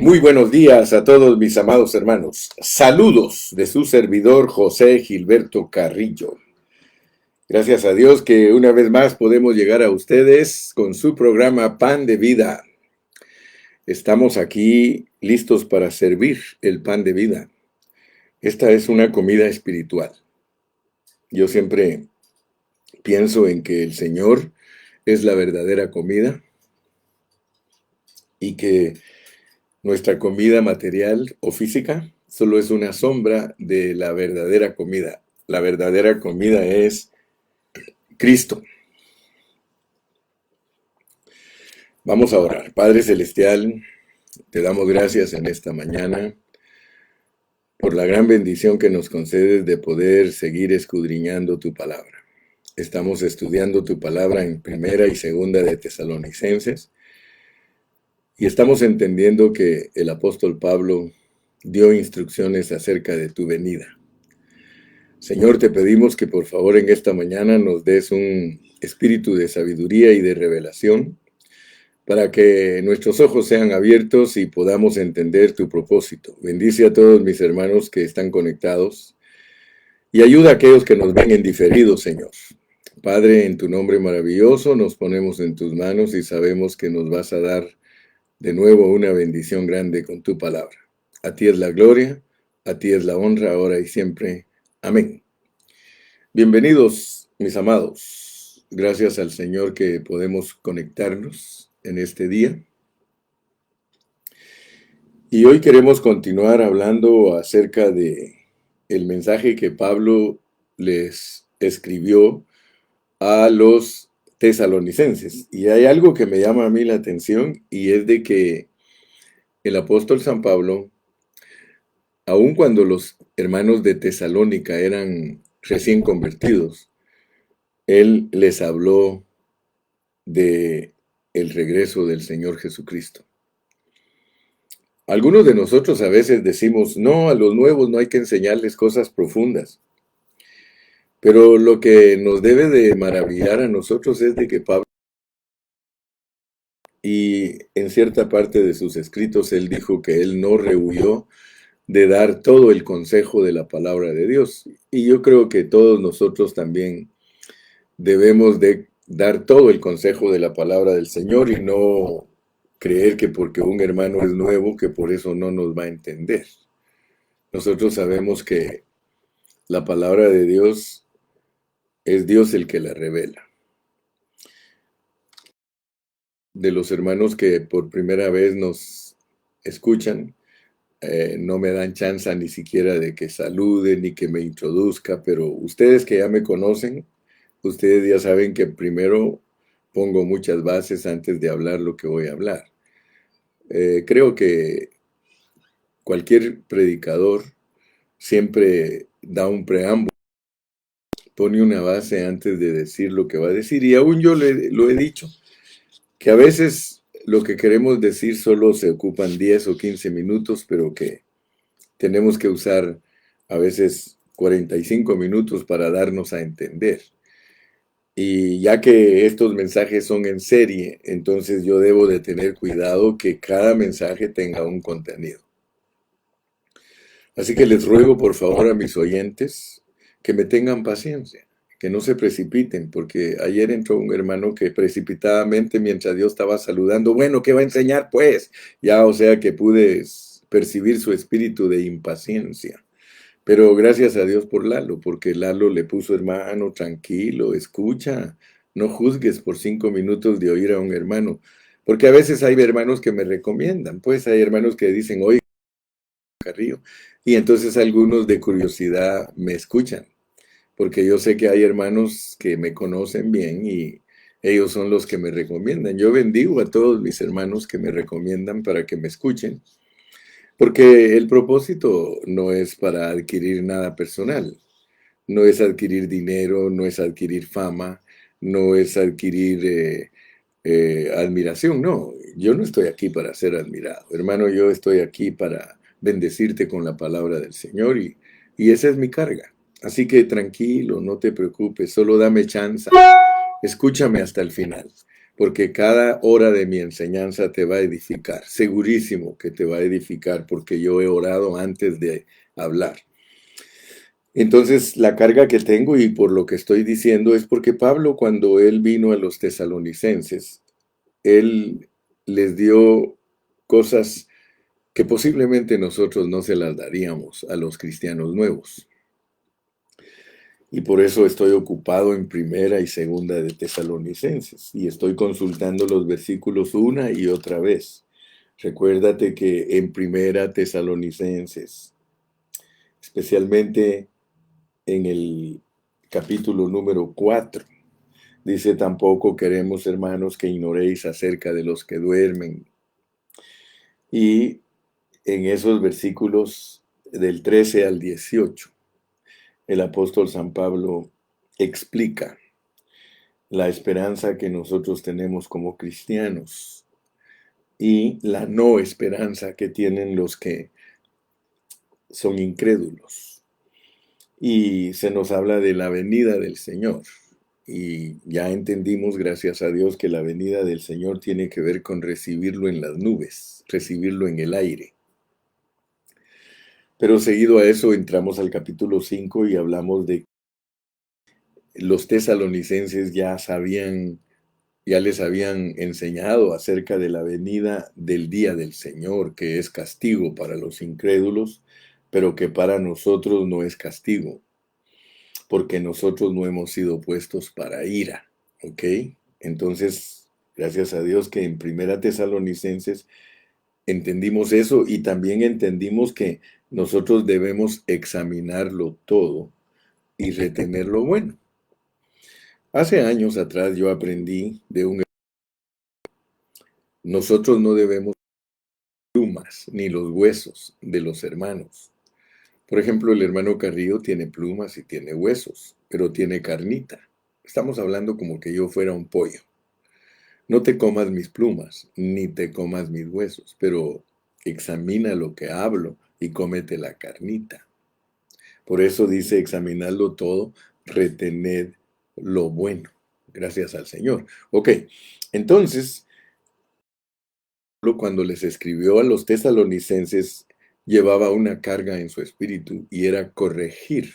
Muy buenos días a todos mis amados hermanos. Saludos de su servidor José Gilberto Carrillo. Gracias a Dios que una vez más podemos llegar a ustedes con su programa Pan de Vida. Estamos aquí listos para servir el pan de vida. Esta es una comida espiritual. Yo siempre pienso en que el Señor es la verdadera comida y que nuestra comida material o física solo es una sombra de la verdadera comida. La verdadera comida es Cristo. Vamos a orar. Padre Celestial, te damos gracias en esta mañana por la gran bendición que nos concedes de poder seguir escudriñando tu palabra. Estamos estudiando tu palabra en primera y segunda de Tesalonicenses y estamos entendiendo que el apóstol Pablo dio instrucciones acerca de tu venida. Señor, te pedimos que por favor en esta mañana nos des un espíritu de sabiduría y de revelación para que nuestros ojos sean abiertos y podamos entender tu propósito. Bendice a todos mis hermanos que están conectados y ayuda a aquellos que nos ven en diferido, Señor. Padre, en tu nombre maravilloso nos ponemos en tus manos y sabemos que nos vas a dar de nuevo una bendición grande con tu palabra. A ti es la gloria, a ti es la honra, ahora y siempre. Amén. Bienvenidos, mis amados. Gracias al Señor que podemos conectarnos en este día. Y hoy queremos continuar hablando acerca de el mensaje que Pablo les escribió a los tesalonicenses. Y hay algo que me llama a mí la atención y es de que el apóstol San Pablo, aun cuando los hermanos de Tesalónica eran recién convertidos, él les habló de el regreso del Señor Jesucristo. Algunos de nosotros a veces decimos, no, a los nuevos no hay que enseñarles cosas profundas. Pero lo que nos debe de maravillar a nosotros es de que Pablo, y en cierta parte de sus escritos, él dijo que él no rehuyó de dar todo el consejo de la palabra de Dios. Y yo creo que todos nosotros también debemos de dar todo el consejo de la palabra del Señor y no creer que porque un hermano es nuevo, que por eso no nos va a entender. Nosotros sabemos que la palabra de Dios es Dios el que la revela. De los hermanos que por primera vez nos escuchan, no me dan chance ni siquiera de que salude ni que me introduzca, pero ustedes que ya me conocen, ustedes ya saben que primero pongo muchas bases antes de hablar lo que voy a hablar. Creo que cualquier predicador siempre da un preámbulo, pone una base antes de decir lo que va a decir, y aún yo lo he dicho, que a veces lo que queremos decir solo se ocupan 10 o 15 minutos, pero que tenemos que usar a veces 45 minutos para darnos a entender. Y ya que estos mensajes son en serie, entonces yo debo de tener cuidado que cada mensaje tenga un contenido. Así que les ruego por favor a mis oyentes que me tengan paciencia, que no se precipiten, porque ayer entró un hermano que precipitadamente mientras Dios estaba saludando, bueno, ¿qué va a enseñar pues? Ya, o sea que pude percibir su espíritu de impaciencia. Pero gracias a Dios por Lalo, porque Lalo le puso, hermano, tranquilo, escucha, no juzgues por 5 minutos de oír a un hermano, porque a veces hay hermanos que me recomiendan, pues hay hermanos que dicen, oye, Carrillo, y entonces algunos de curiosidad me escuchan, porque yo sé que hay hermanos que me conocen bien y ellos son los que me recomiendan. Yo bendigo a todos mis hermanos que me recomiendan para que me escuchen, porque el propósito no es para adquirir nada personal, no es adquirir dinero, no es adquirir fama, no es adquirir admiración, no. Yo no estoy aquí para ser admirado. Hermano, yo estoy aquí para bendecirte con la palabra del Señor y esa es mi carga. Así que tranquilo, no te preocupes, solo dame chance, escúchame hasta el final. porque cada hora de mi enseñanza te va a edificar. Segurísimo que te va a edificar porque yo he orado antes de hablar. Entonces, la carga que tengo y por lo que estoy diciendo es porque Pablo, cuando él vino a los tesalonicenses, él les dio cosas que posiblemente nosotros no se las daríamos a los cristianos nuevos. Y por eso estoy ocupado en primera y segunda de Tesalonicenses y estoy consultando los versículos una y otra vez. Recuérdate que en primera Tesalonicenses, especialmente en el capítulo número 4, dice: tampoco queremos, hermanos, que ignoréis acerca de los que duermen. Y en esos versículos del 13 al 18, el apóstol San Pablo explica la esperanza que nosotros tenemos como cristianos y la no esperanza que tienen los que son incrédulos. Y se nos habla de la venida del Señor. Y ya entendimos, gracias a Dios, que la venida del Señor tiene que ver con recibirlo en las nubes, recibirlo en el aire. Pero seguido a eso entramos al capítulo 5 y hablamos de los tesalonicenses ya les habían enseñado acerca de la venida del día del Señor, que es castigo para los incrédulos, pero que para nosotros no es castigo, porque nosotros no hemos sido puestos para ira, ¿ok? Entonces, gracias a Dios que en Primera Tesalonicenses entendimos eso y también entendimos que nosotros debemos examinarlo todo y retener lo bueno. Hace años atrás yo aprendí de nosotros no debemos plumas ni los huesos de los hermanos. Por ejemplo, el hermano Carrillo tiene plumas y tiene huesos, pero tiene carnita. Estamos hablando como que yo fuera un pollo. No te comas mis plumas, ni te comas mis huesos, pero examina lo que hablo y cómete la carnita. Por eso dice: examinadlo todo, retened lo bueno. Gracias al Señor. Ok, entonces, cuando les escribió a los tesalonicenses, llevaba una carga en su espíritu y era corregir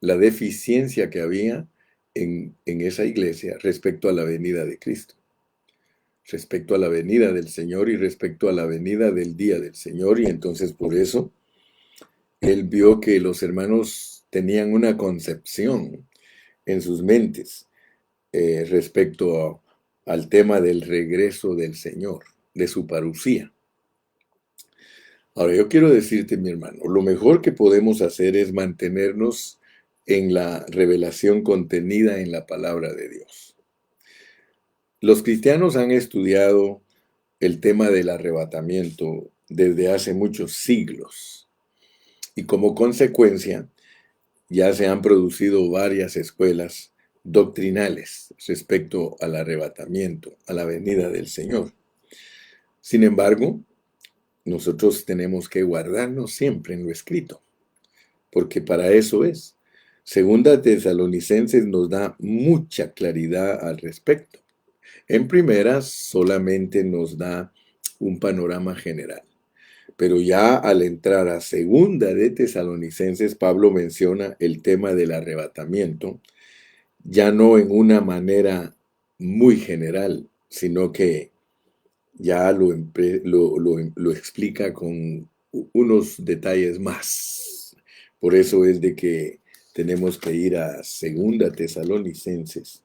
la deficiencia que había en esa iglesia respecto a la venida de Cristo, respecto a la venida del Señor y respecto a la venida del día del Señor. Y entonces por eso él vio que los hermanos tenían una concepción en sus mentes respecto al tema del regreso del Señor, de su parusía. Ahora, yo quiero decirte, mi hermano, lo mejor que podemos hacer es mantenernos en la revelación contenida en la palabra de Dios. Los cristianos han estudiado el tema del arrebatamiento desde hace muchos siglos y como consecuencia ya se han producido varias escuelas doctrinales respecto al arrebatamiento, a la venida del Señor. Sin embargo, nosotros tenemos que guardarnos siempre en lo escrito, porque para eso es. Segunda Tesalonicenses nos da mucha claridad al respecto. En primera solamente nos da un panorama general, pero ya al entrar a segunda de Tesalonicenses, Pablo menciona el tema del arrebatamiento, ya no en una manera muy general, sino que ya lo explica con unos detalles más. Por eso es de que tenemos que ir a segunda Tesalonicenses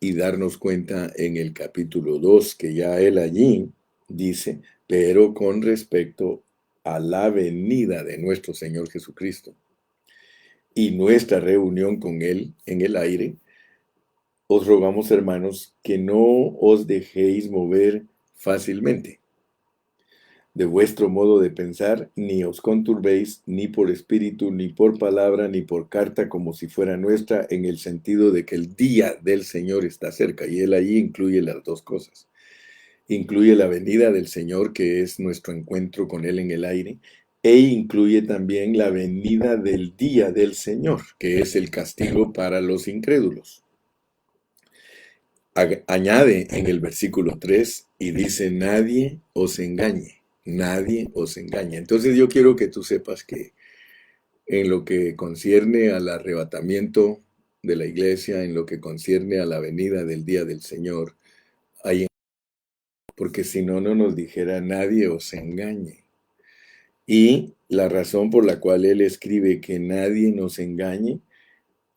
y darnos cuenta en el capítulo 2 que ya él allí dice: pero con respecto a la venida de nuestro Señor Jesucristo y nuestra reunión con Él en el aire, os rogamos, hermanos, que no os dejéis mover fácilmente de vuestro modo de pensar, ni os conturbéis, ni por espíritu, ni por palabra, ni por carta, como si fuera nuestra, en el sentido de que el día del Señor está cerca. Y él allí incluye las dos cosas. Incluye la venida del Señor, que es nuestro encuentro con Él en el aire, e incluye también la venida del día del Señor, que es el castigo para los incrédulos. añade en el versículo 3 y dice, nadie os engañe, nadie os engañe. Entonces yo quiero que tú sepas que en lo que concierne al arrebatamiento de la iglesia, en lo que concierne a la venida del día del Señor, hay, porque si no, no nos dijera nadie os engañe. Y la razón por la cual él escribe que nadie nos engañe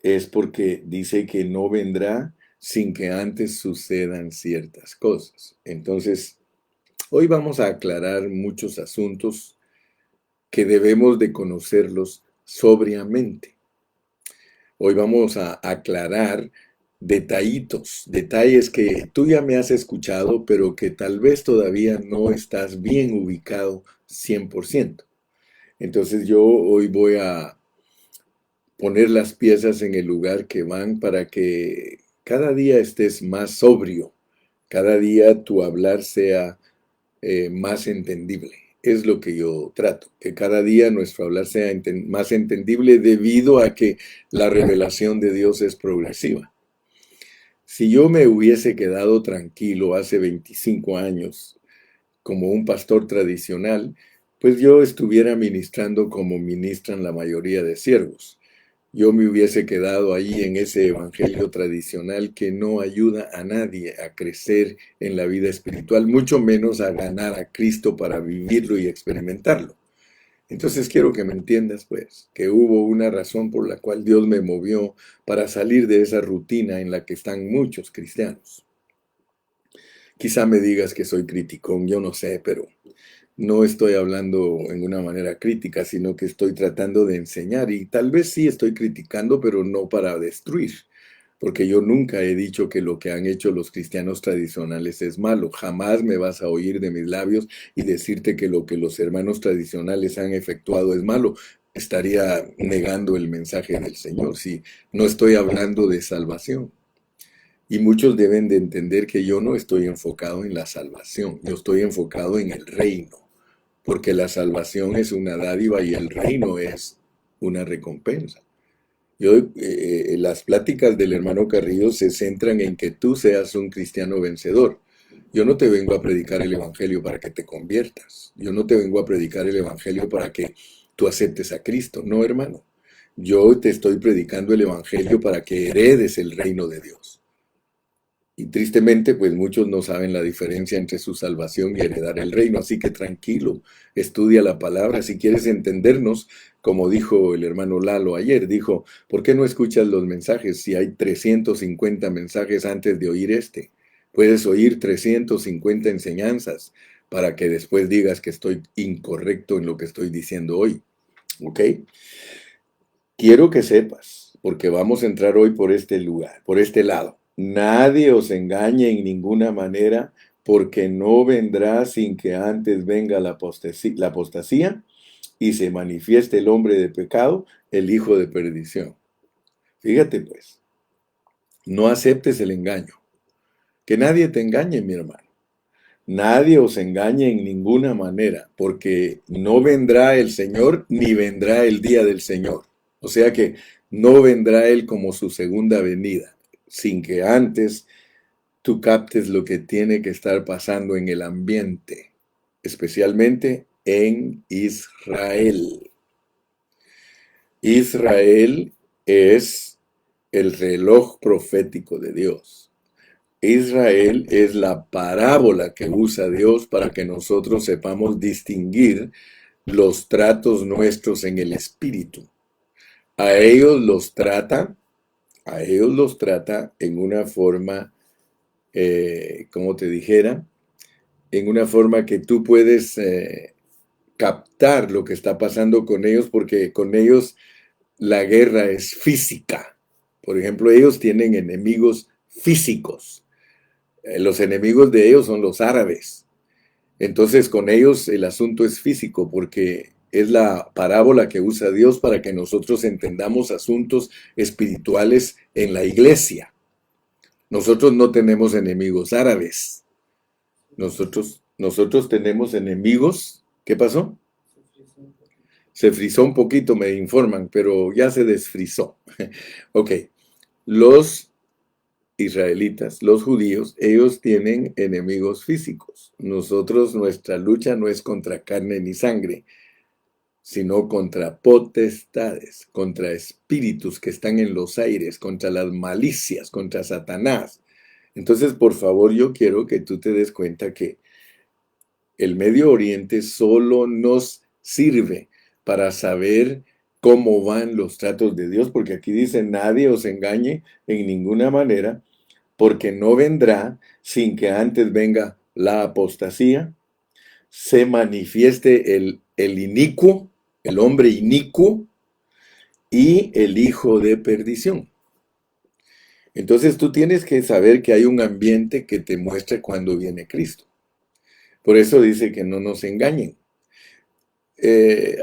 es porque dice que no vendrá sin que antes sucedan ciertas cosas. Entonces, hoy vamos a aclarar muchos asuntos que debemos de conocerlos sobriamente. Hoy vamos a aclarar detallitos, detalles que tú ya me has escuchado, pero que tal vez todavía no estás bien ubicado 100%. Entonces yo hoy voy a poner las piezas en el lugar que van para que cada día estés más sobrio, cada día tu hablar sea más entendible. Es lo que yo trato, que cada día nuestro hablar sea más entendible debido a que la revelación de Dios es progresiva. Si yo me hubiese quedado tranquilo hace 25 años como un pastor tradicional, pues yo estuviera ministrando como ministran la mayoría de siervos. Yo me hubiese quedado ahí en ese evangelio tradicional que no ayuda a nadie a crecer en la vida espiritual, mucho menos a ganar a Cristo para vivirlo y experimentarlo. Entonces quiero que me entiendas, pues, que hubo una razón por la cual Dios me movió para salir de esa rutina en la que están muchos cristianos. Quizá me digas que soy criticón, yo no sé, pero no estoy hablando en una manera crítica, sino que estoy tratando de enseñar y tal vez sí estoy criticando, pero no para destruir, porque yo nunca he dicho que lo que han hecho los cristianos tradicionales es malo. Jamás me vas a oír de mis labios y decirte que lo que los hermanos tradicionales han efectuado es malo. Estaría negando el mensaje del Señor si no estoy hablando de salvación. Y muchos deben de entender que yo no estoy enfocado en la salvación, yo estoy enfocado en el reino, porque la salvación es una dádiva y el reino es una recompensa. Las pláticas del hermano Carrillo se centran en que tú seas un cristiano vencedor. Yo no te vengo a predicar el evangelio para que te conviertas. Yo no te vengo a predicar el evangelio para que tú aceptes a Cristo. No, hermano. Yo te estoy predicando el evangelio para que heredes el reino de Dios. Y tristemente, pues muchos no saben la diferencia entre su salvación y heredar el reino. Así que tranquilo, estudia la palabra. Si quieres entendernos, como dijo el hermano Lalo ayer, dijo, ¿por qué no escuchas los mensajes si hay 350 mensajes antes de oír este? Puedes oír 350 enseñanzas para que después digas que estoy incorrecto en lo que estoy diciendo hoy. ¿Ok? Quiero que sepas, porque vamos a entrar hoy por este lugar, por este lado. Nadie os engañe en ninguna manera, porque no vendrá sin que antes venga la apostasía y se manifieste el hombre de pecado, el hijo de perdición. Fíjate pues, no aceptes el engaño. Que nadie te engañe, mi hermano. Nadie os engañe en ninguna manera, porque no vendrá el Señor ni vendrá el día del Señor. O sea que no vendrá Él como su segunda venida, sin que antes tú captes lo que tiene que estar pasando en el ambiente, especialmente en Israel. Israel es el reloj profético de Dios. Israel es la parábola que usa Dios para que nosotros sepamos distinguir los tratos nuestros en el espíritu. A ellos los trata, a ellos los trata en una forma, como te dijera, en una forma que tú puedes captar lo que está pasando con ellos, porque con ellos la guerra es física. Por ejemplo, ellos tienen enemigos físicos. Los enemigos de ellos son los árabes. Entonces con ellos el asunto es físico porque es la parábola que usa Dios para que nosotros entendamos asuntos espirituales en la iglesia. Nosotros no tenemos enemigos árabes. Nosotros tenemos enemigos. ¿Qué pasó? Se frizó un poquito, me informan, pero ya se desfrizó. Ok. Los israelitas, los judíos, ellos tienen enemigos físicos. Nosotros, nuestra lucha no es contra carne ni sangre, sino contra potestades, contra espíritus que están en los aires, contra las malicias, contra Satanás. Entonces, por favor, yo quiero que tú te des cuenta que el Medio Oriente solo nos sirve para saber cómo van los tratos de Dios, porque aquí dice, nadie os engañe en ninguna manera, porque no vendrá sin que antes venga la apostasía, se manifieste el inicuo, el hombre inicuo y el hijo de perdición. Entonces tú tienes que saber que hay un ambiente que te muestra cuándo viene Cristo. Por eso dice que no nos engañen.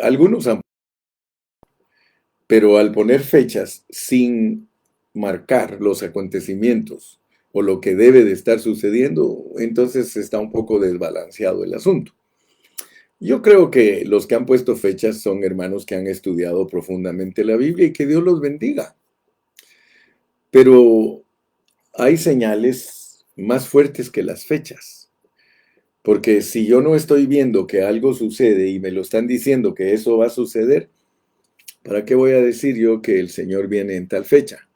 Algunos han, pero al poner fechas sin marcar los acontecimientos o lo que debe de estar sucediendo, entonces está un poco desbalanceado el asunto. Yo creo que los que han puesto fechas son hermanos que han estudiado profundamente la Biblia y que Dios los bendiga. Pero hay señales más fuertes que las fechas. Porque si yo no estoy viendo que algo sucede y me lo están diciendo que eso va a suceder, ¿para qué voy a decir yo que el Señor viene en tal fecha?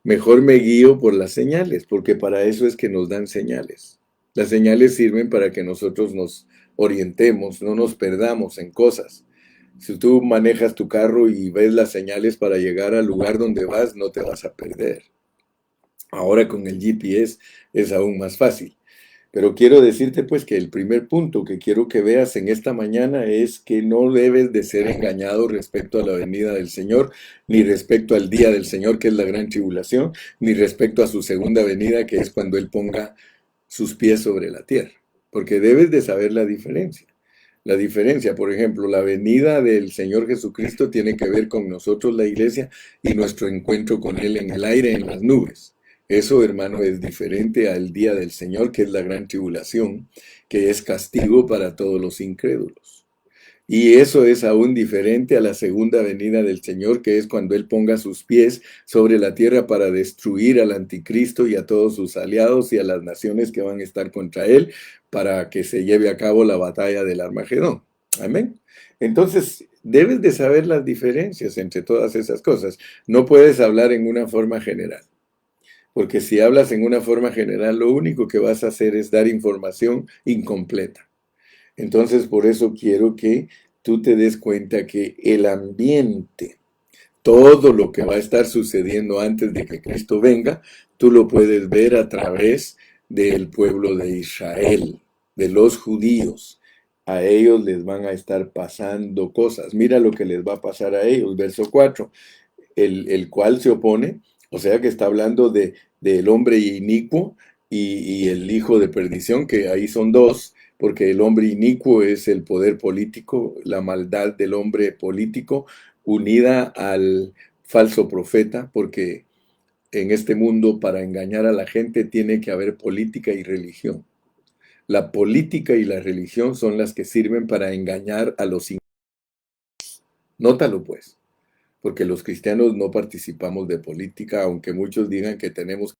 Mejor me guío por las señales, porque para eso es que nos dan señales. Las señales sirven para que nosotros nos orientemos, no nos perdamos en cosas. Si tú manejas tu carro y ves las señales para llegar al lugar donde vas, no te vas a perder. Ahora con el GPS es aún más fácil. Pero quiero decirte pues que el primer punto que quiero que veas en esta mañana es que no debes de ser engañado respecto a la venida del Señor, ni respecto al día del Señor, que es la gran tribulación, ni respecto a su segunda venida, que es cuando Él ponga sus pies sobre la tierra. Porque debes de saber la diferencia. La diferencia, por ejemplo, la venida del Señor Jesucristo tiene que ver con nosotros, la iglesia, y nuestro encuentro con Él en el aire, en las nubes. Eso, hermano, es diferente al día del Señor, que es la gran tribulación, que es castigo para todos los incrédulos. Y eso es aún diferente a la segunda venida del Señor, que es cuando Él ponga sus pies sobre la tierra para destruir al anticristo y a todos sus aliados y a las naciones que van a estar contra Él, para que se lleve a cabo la batalla del Armagedón. Amén. Entonces, debes de saber las diferencias entre todas esas cosas. No puedes hablar en una forma general. Porque si hablas en una forma general, lo único que vas a hacer es dar información incompleta. Entonces, por eso quiero que tú te des cuenta que el ambiente, todo lo que va a estar sucediendo antes de que Cristo venga, tú lo puedes ver a través del pueblo de Israel, de los judíos. A ellos les van a estar pasando cosas. Mira lo que les va a pasar a ellos. Verso 4. El cual se opone, o sea que está hablando del hombre inicuo y el hijo de perdición, que ahí son dos, porque el hombre inicuo es el poder político, la maldad del hombre político, unida al falso profeta, porque en este mundo para engañar a la gente tiene que haber política y religión. La política y la religión son las que sirven para engañar a los incrédulos. Nótalo pues, porque los cristianos no participamos de política, aunque muchos digan que tenemos.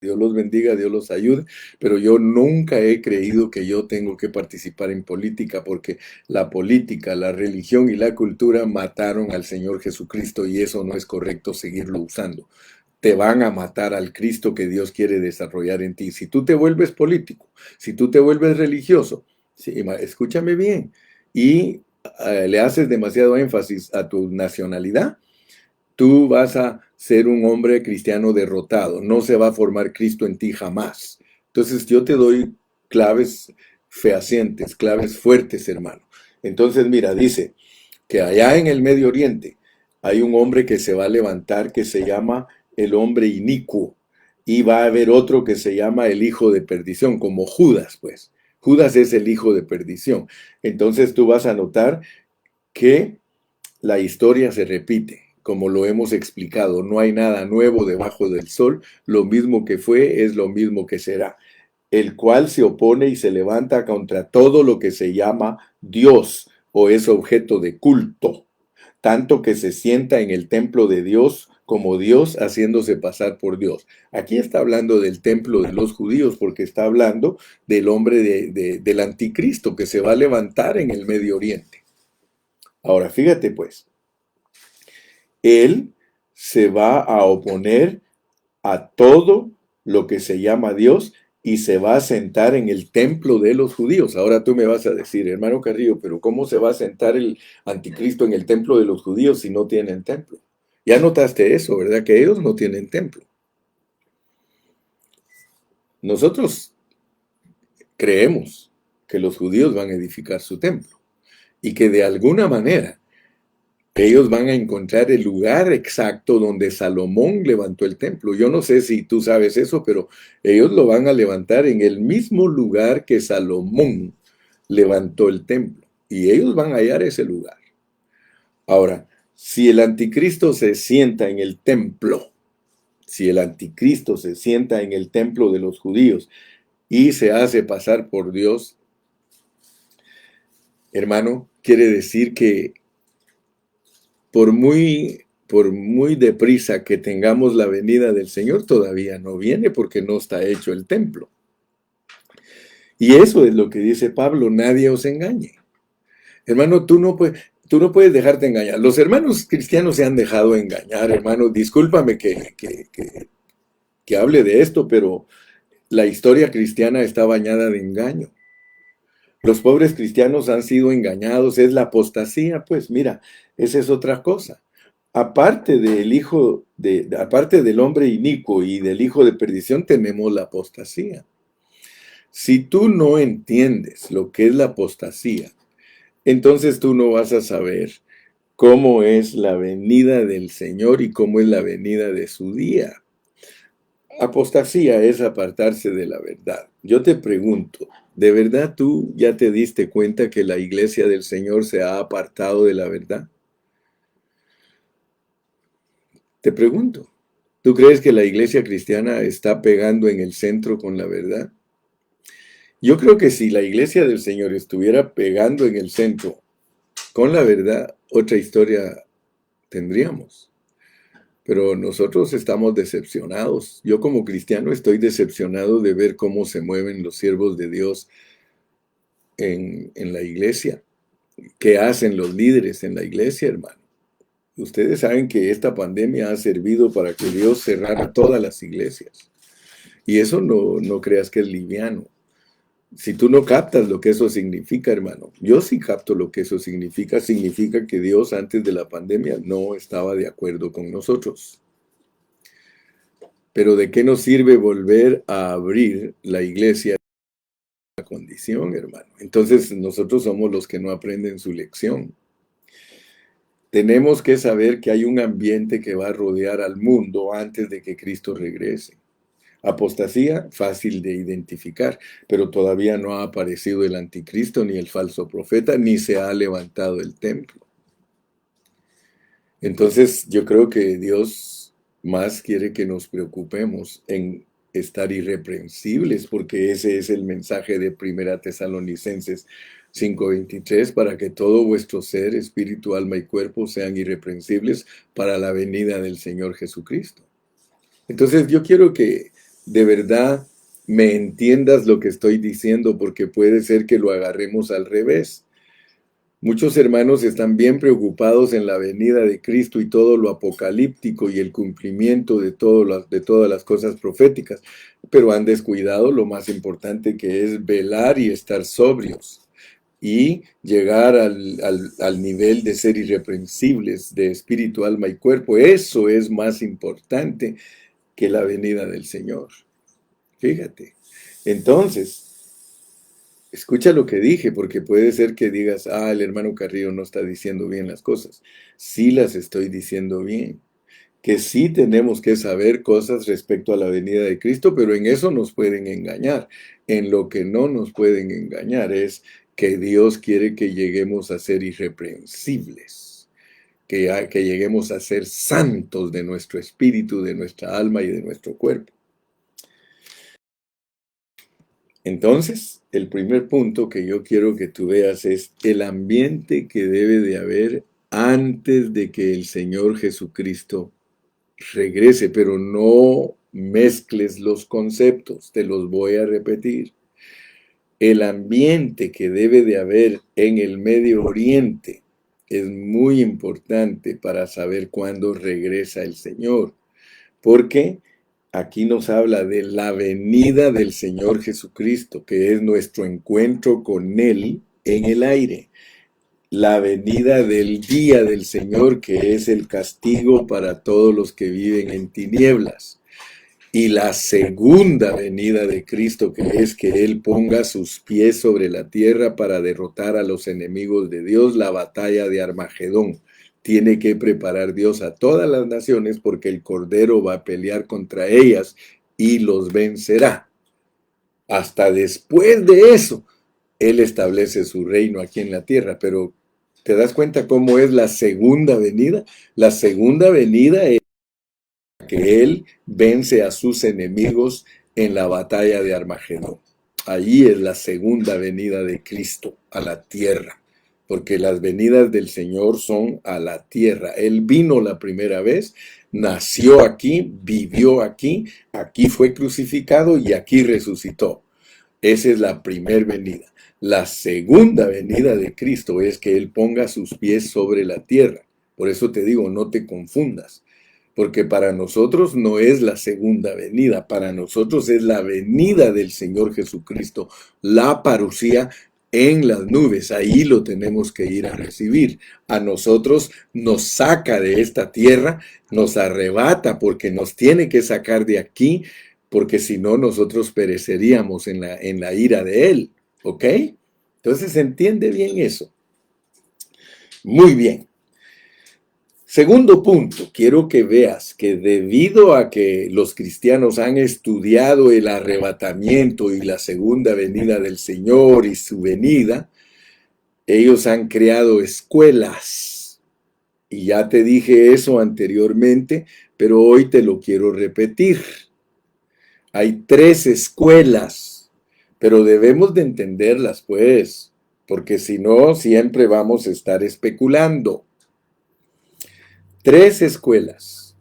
Dios los bendiga, Dios los ayude, pero yo nunca he creído que yo tengo que participar en política, porque la política, la religión y la cultura mataron al Señor Jesucristo y eso no es correcto seguirlo usando. Te van a matar al Cristo que Dios quiere desarrollar en ti. Si tú te vuelves político, si tú te vuelves religioso, sí, escúchame bien, y le haces demasiado énfasis a tu nacionalidad, tú vas a ser un hombre cristiano derrotado. No se va a formar Cristo en ti jamás. Entonces yo te doy claves fehacientes, claves fuertes, hermano. Entonces mira, dice que allá en el Medio Oriente hay un hombre que se va a levantar que se llama el hombre inicuo. Y va a haber otro que se llama el hijo de perdición, como Judas, pues. Judas es el hijo de perdición. Entonces tú vas a notar que la historia se repite. Como lo hemos explicado, no hay nada nuevo debajo del sol, lo mismo que fue es lo mismo que será, el cual se opone y se levanta contra todo lo que se llama Dios o es objeto de culto, tanto que se sienta en el templo de Dios como Dios haciéndose pasar por Dios. Aquí está hablando del templo de los judíos porque está hablando del hombre del anticristo que se va a levantar en el Medio Oriente. Ahora, fíjate pues, él se va a oponer a todo lo que se llama Dios y se va a sentar en el templo de los judíos. Ahora tú me vas a decir, hermano Carrillo, pero ¿cómo se va a sentar el anticristo en el templo de los judíos si no tienen templo? Ya notaste eso, ¿verdad? Que ellos no tienen templo. Nosotros creemos que los judíos van a edificar su templo y que de alguna manera ellos van a encontrar el lugar exacto donde Salomón levantó el templo. Yo no sé si tú sabes eso, pero ellos lo van a levantar en el mismo lugar que Salomón levantó el templo. Y ellos van a hallar ese lugar. Ahora, si el anticristo se sienta en el templo, si el anticristo se sienta en el templo de los judíos y se hace pasar por Dios, hermano, quiere decir que por muy deprisa que tengamos la venida del Señor, todavía no viene porque no está hecho el templo. Y eso es lo que dice Pablo, nadie os engañe. Hermano, tú no puedes dejarte engañar. Los hermanos cristianos se han dejado engañar, hermano. Discúlpame que hable de esto, pero la historia cristiana está bañada de engaño. Los pobres cristianos han sido engañados, es la apostasía, pues mira, esa es otra cosa. Aparte aparte del hombre inicuo y del hijo de perdición, tenemos la apostasía. Si tú no entiendes lo que es la apostasía, entonces tú no vas a saber cómo es la venida del Señor y cómo es la venida de su día. Apostasía es apartarse de la verdad. Yo te pregunto, ¿de verdad tú ya te diste cuenta que la iglesia del Señor se ha apartado de la verdad? Te pregunto, ¿tú crees que la iglesia cristiana está pegando en el centro con la verdad? Yo creo que si la iglesia del Señor estuviera pegando en el centro con la verdad, otra historia tendríamos. Pero nosotros estamos decepcionados. Yo como cristiano estoy decepcionado de ver cómo se mueven los siervos de Dios en la iglesia. ¿Qué hacen los líderes en la iglesia, hermano? Ustedes saben que esta pandemia ha servido para que Dios cerrara todas las iglesias. Y eso no creas que es liviano. Si tú no captas lo que eso significa, hermano, yo sí capto lo que eso significa. Significa que Dios antes de la pandemia no estaba de acuerdo con nosotros. Pero ¿de qué nos sirve volver a abrir la iglesia a condición, hermano? Entonces nosotros somos los que no aprenden su lección. Tenemos que saber que hay un ambiente que va a rodear al mundo antes de que Cristo regrese. Apostasía, fácil de identificar, pero todavía no ha aparecido el anticristo ni el falso profeta, ni se ha levantado el templo. Entonces yo creo que Dios más quiere que nos preocupemos en estar irreprensibles, porque ese es el mensaje de 1 Tesalonicenses 5:23, para que todo vuestro ser, espíritu, alma y cuerpo sean irreprensibles para la venida del Señor Jesucristo. Entonces yo quiero que de verdad me entiendas lo que estoy diciendo, porque puede ser que lo agarremos al revés. Muchos hermanos están bien preocupados en la venida de Cristo y todo lo apocalíptico y el cumplimiento de todas las cosas proféticas, pero han descuidado lo más importante, que es velar y estar sobrios y llegar al nivel de ser irreprensibles de espíritu, alma y cuerpo. Eso es más importante que la venida del Señor. Fíjate. Entonces, escucha lo que dije, porque puede ser que digas, el hermano Carrillo no está diciendo bien las cosas. Sí las estoy diciendo bien. Que sí tenemos que saber cosas respecto a la venida de Cristo, pero en eso nos pueden engañar. En lo que no nos pueden engañar es que Dios quiere que lleguemos a ser irreprensibles, que lleguemos a ser santos de nuestro espíritu, de nuestra alma y de nuestro cuerpo. Entonces, el primer punto que yo quiero que tú veas es el ambiente que debe de haber antes de que el Señor Jesucristo regrese, pero no mezcles los conceptos, te los voy a repetir. El ambiente que debe de haber en el Medio Oriente es muy importante para saber cuándo regresa el Señor, porque aquí nos habla de la venida del Señor Jesucristo, que es nuestro encuentro con Él en el aire. La venida del día del Señor, que es el castigo para todos los que viven en tinieblas. Y la segunda venida de Cristo, que es que Él ponga sus pies sobre la tierra para derrotar a los enemigos de Dios, la batalla de Armagedón. Tiene que preparar Dios a todas las naciones porque el Cordero va a pelear contra ellas y los vencerá. Hasta después de eso, Él establece su reino aquí en la tierra. Pero, ¿te das cuenta cómo es la segunda venida? La segunda venida es que Él vence a sus enemigos en la batalla de Armagedón. Allí es la segunda venida de Cristo a la tierra, porque las venidas del Señor son a la tierra. Él vino la primera vez, nació aquí, vivió aquí, aquí fue crucificado y aquí resucitó. Esa es la primera venida. La segunda venida de Cristo es que Él ponga sus pies sobre la tierra. Por eso te digo, no te confundas. Porque para nosotros no es la segunda venida, para nosotros es la venida del Señor Jesucristo, la parucía en las nubes. Ahí lo tenemos que ir a recibir. A nosotros nos saca de esta tierra, nos arrebata porque nos tiene que sacar de aquí, porque si no nosotros pereceríamos en la ira de Él. ¿Ok? Entonces, ¿entiende bien eso? Muy bien. Segundo punto, quiero que veas que debido a que los cristianos han estudiado el arrebatamiento y la segunda venida del Señor y su venida, ellos han creado escuelas. Y ya te dije eso anteriormente, pero hoy te lo quiero repetir. Hay 3 escuelas, pero debemos de entenderlas, pues, porque si no, siempre vamos a estar especulando. 3 escuelas.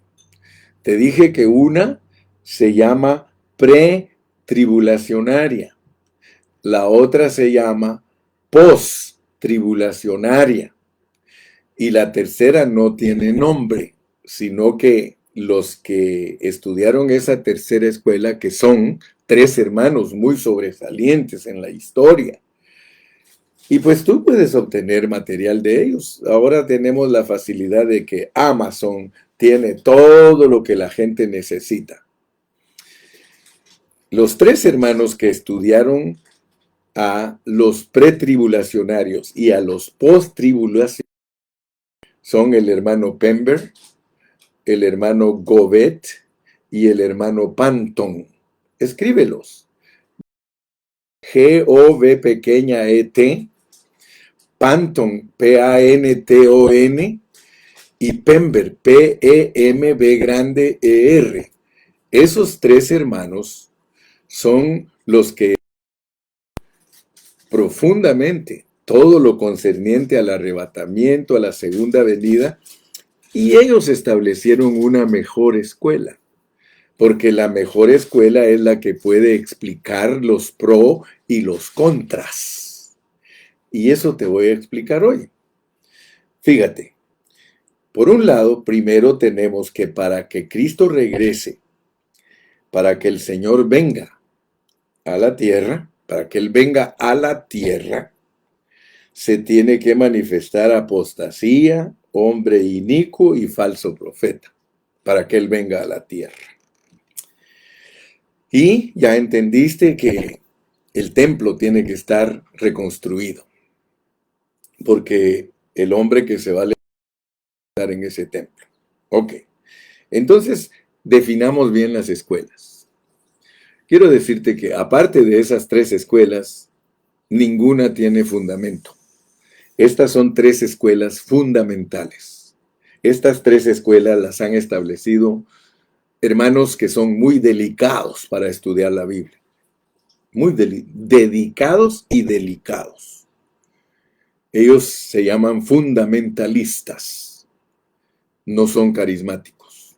Te dije que una se llama pretribulacionaria, la otra se llama post-tribulacionaria y la tercera no tiene nombre, sino que los que estudiaron esa tercera escuela, que son 3 hermanos muy sobresalientes en la historia, y pues tú puedes obtener material de ellos. Ahora tenemos la facilidad de que Amazon tiene todo lo que la gente necesita. Los 3 hermanos que estudiaron a los pretribulacionarios y a los posttribulacionarios son el hermano Pember, el hermano Govet y el hermano Panton. Escríbelos. G-O-V-E-T, Panton, P-A-N-T-O-N, y Pember, P-E-M-B-E-R. Esos 3 hermanos son los que profundamente todo lo concerniente al arrebatamiento, a la segunda venida, y ellos establecieron una mejor escuela, porque la mejor escuela es la que puede explicar los pro y los contras. Y eso te voy a explicar hoy. Fíjate, por un lado, primero tenemos que para que Cristo regrese, para que el Señor venga a la tierra, para que Él venga a la tierra, se tiene que manifestar apostasía, hombre inicuo y falso profeta, para que Él venga a la tierra. Y ya entendiste que el templo tiene que estar reconstruido, porque el hombre que se va a levantar en ese templo. Ok, entonces definamos bien las escuelas. Quiero decirte que aparte de esas 3 escuelas, ninguna tiene fundamento. Estas son 3 escuelas fundamentales. Estas 3 escuelas las han establecido hermanos que son muy delicados para estudiar la Biblia. Muy dedicados y delicados. Ellos se llaman fundamentalistas. No son carismáticos.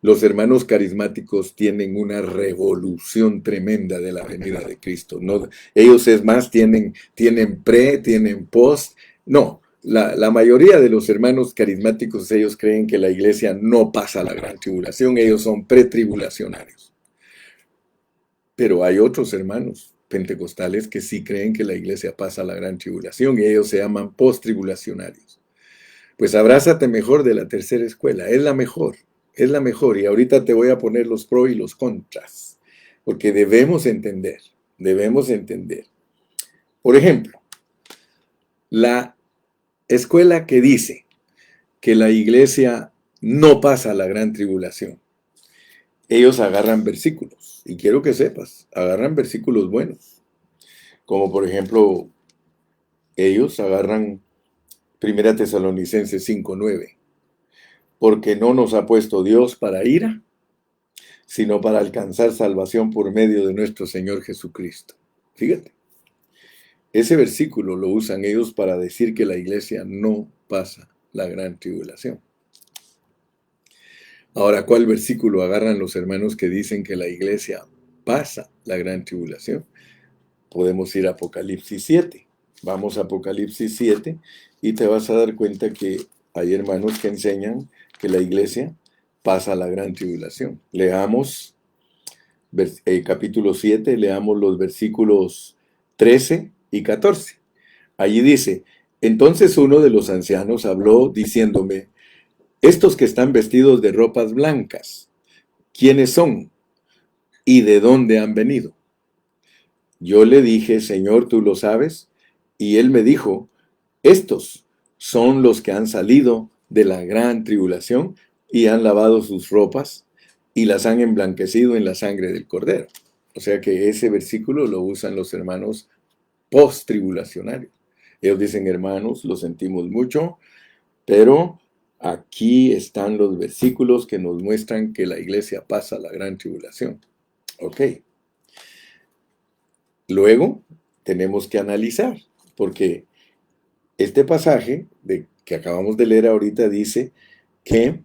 Los hermanos carismáticos tienen una revolución tremenda de la venida de Cristo. No, ellos es más, tienen pre, tienen post. No, la mayoría de los hermanos carismáticos, ellos creen que la iglesia no pasa la gran tribulación, ellos son pretribulacionarios. Pero hay otros hermanos pentecostales que sí creen que la iglesia pasa la gran tribulación y ellos se llaman post-tribulacionarios. Pues abrázate mejor de la tercera escuela, es la mejor. Y ahorita te voy a poner los pros y los contras, porque debemos entender. Por ejemplo, la escuela que dice que la iglesia no pasa la gran tribulación, ellos agarran versículos, y quiero que sepas, agarran versículos buenos, como por ejemplo, ellos agarran 1 Tesalonicenses 5:9, porque no nos ha puesto Dios para ira, sino para alcanzar salvación por medio de nuestro Señor Jesucristo. Fíjate, ese versículo lo usan ellos para decir que la iglesia no pasa la gran tribulación. Ahora, ¿cuál versículo agarran los hermanos que dicen que la iglesia pasa la gran tribulación? Podemos ir a Apocalipsis 7. Vamos a Apocalipsis 7 y te vas a dar cuenta que hay hermanos que enseñan que la iglesia pasa la gran tribulación. Leamos capítulo 7, leamos los versículos 13 y 14. Allí dice: entonces uno de los ancianos habló diciéndome: estos que están vestidos de ropas blancas, ¿quiénes son? ¿Y de dónde han venido? Yo le dije: Señor, tú lo sabes. Y él me dijo: estos son los que han salido de la gran tribulación y han lavado sus ropas y las han emblanquecido en la sangre del Cordero. O sea que ese versículo lo usan los hermanos post-tribulacionarios. Ellos dicen: hermanos, lo sentimos mucho, pero aquí están los versículos que nos muestran que la iglesia pasa la gran tribulación. Ok. Luego tenemos que analizar, porque este pasaje que acabamos de leer ahorita dice que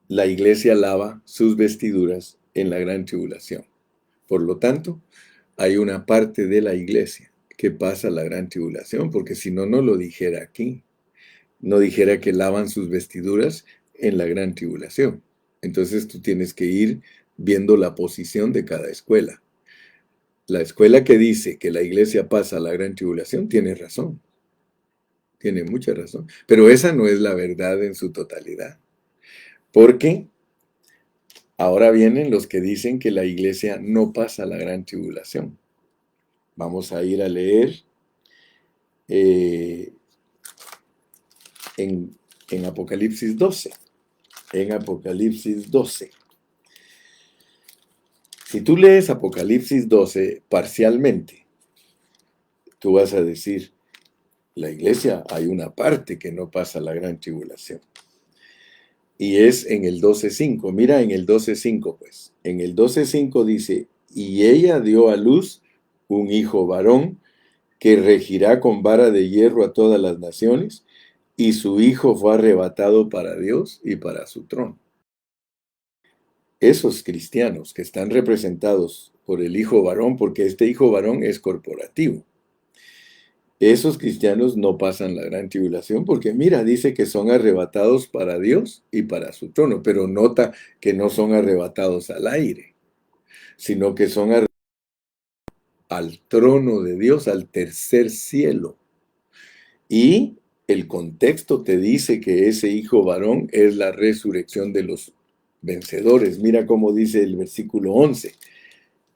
la iglesia lava sus vestiduras en la gran tribulación. Por lo tanto, hay una parte de la iglesia que pasa la gran tribulación, porque si no, no lo dijera aquí. No dijera que lavan sus vestiduras en la gran tribulación. Entonces tú tienes que ir viendo la posición de cada escuela. La escuela que dice que la iglesia pasa la gran tribulación tiene razón. Tiene mucha razón. Pero esa no es la verdad en su totalidad. Porque ahora vienen los que dicen que la iglesia no pasa la gran tribulación. Vamos a ir a leer en Apocalipsis 12. En Apocalipsis 12. Si tú lees Apocalipsis 12 parcialmente, tú vas a decir: la iglesia hay una parte que no pasa la gran tribulación. Y es en el 12:5. Mira en el 12:5, pues. En el 12:5 dice: y ella dio a luz un hijo varón que regirá con vara de hierro a todas las naciones, y su hijo fue arrebatado para Dios y para su trono. Esos cristianos que están representados por el hijo varón, porque este hijo varón es corporativo, esos cristianos no pasan la gran tribulación porque mira, dice que son arrebatados para Dios y para su trono, pero nota que no son arrebatados al aire, sino que son arrebatados al trono de Dios, al tercer cielo. Y el contexto te dice que ese hijo varón es la resurrección de los vencedores. Mira cómo dice el versículo 11.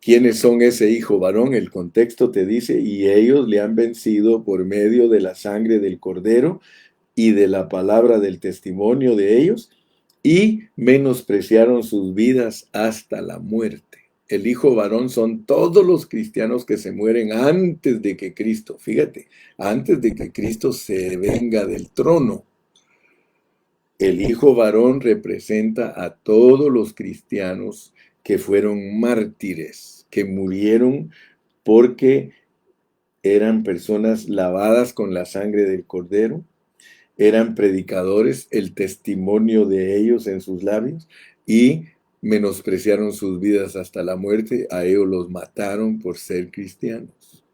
¿Quiénes son ese hijo varón? El contexto te dice: y ellos le han vencido por medio de la sangre del Cordero y de la palabra del testimonio de ellos, y menospreciaron sus vidas hasta la muerte. El hijo varón son todos los cristianos que se mueren antes de que Cristo, fíjate, antes de que Cristo se venga del trono. El hijo varón representa a todos los cristianos que fueron mártires, que murieron porque eran personas lavadas con la sangre del Cordero, eran predicadores, el testimonio de ellos en sus labios, y menospreciaron sus vidas hasta la muerte, a ellos los mataron por ser cristianos.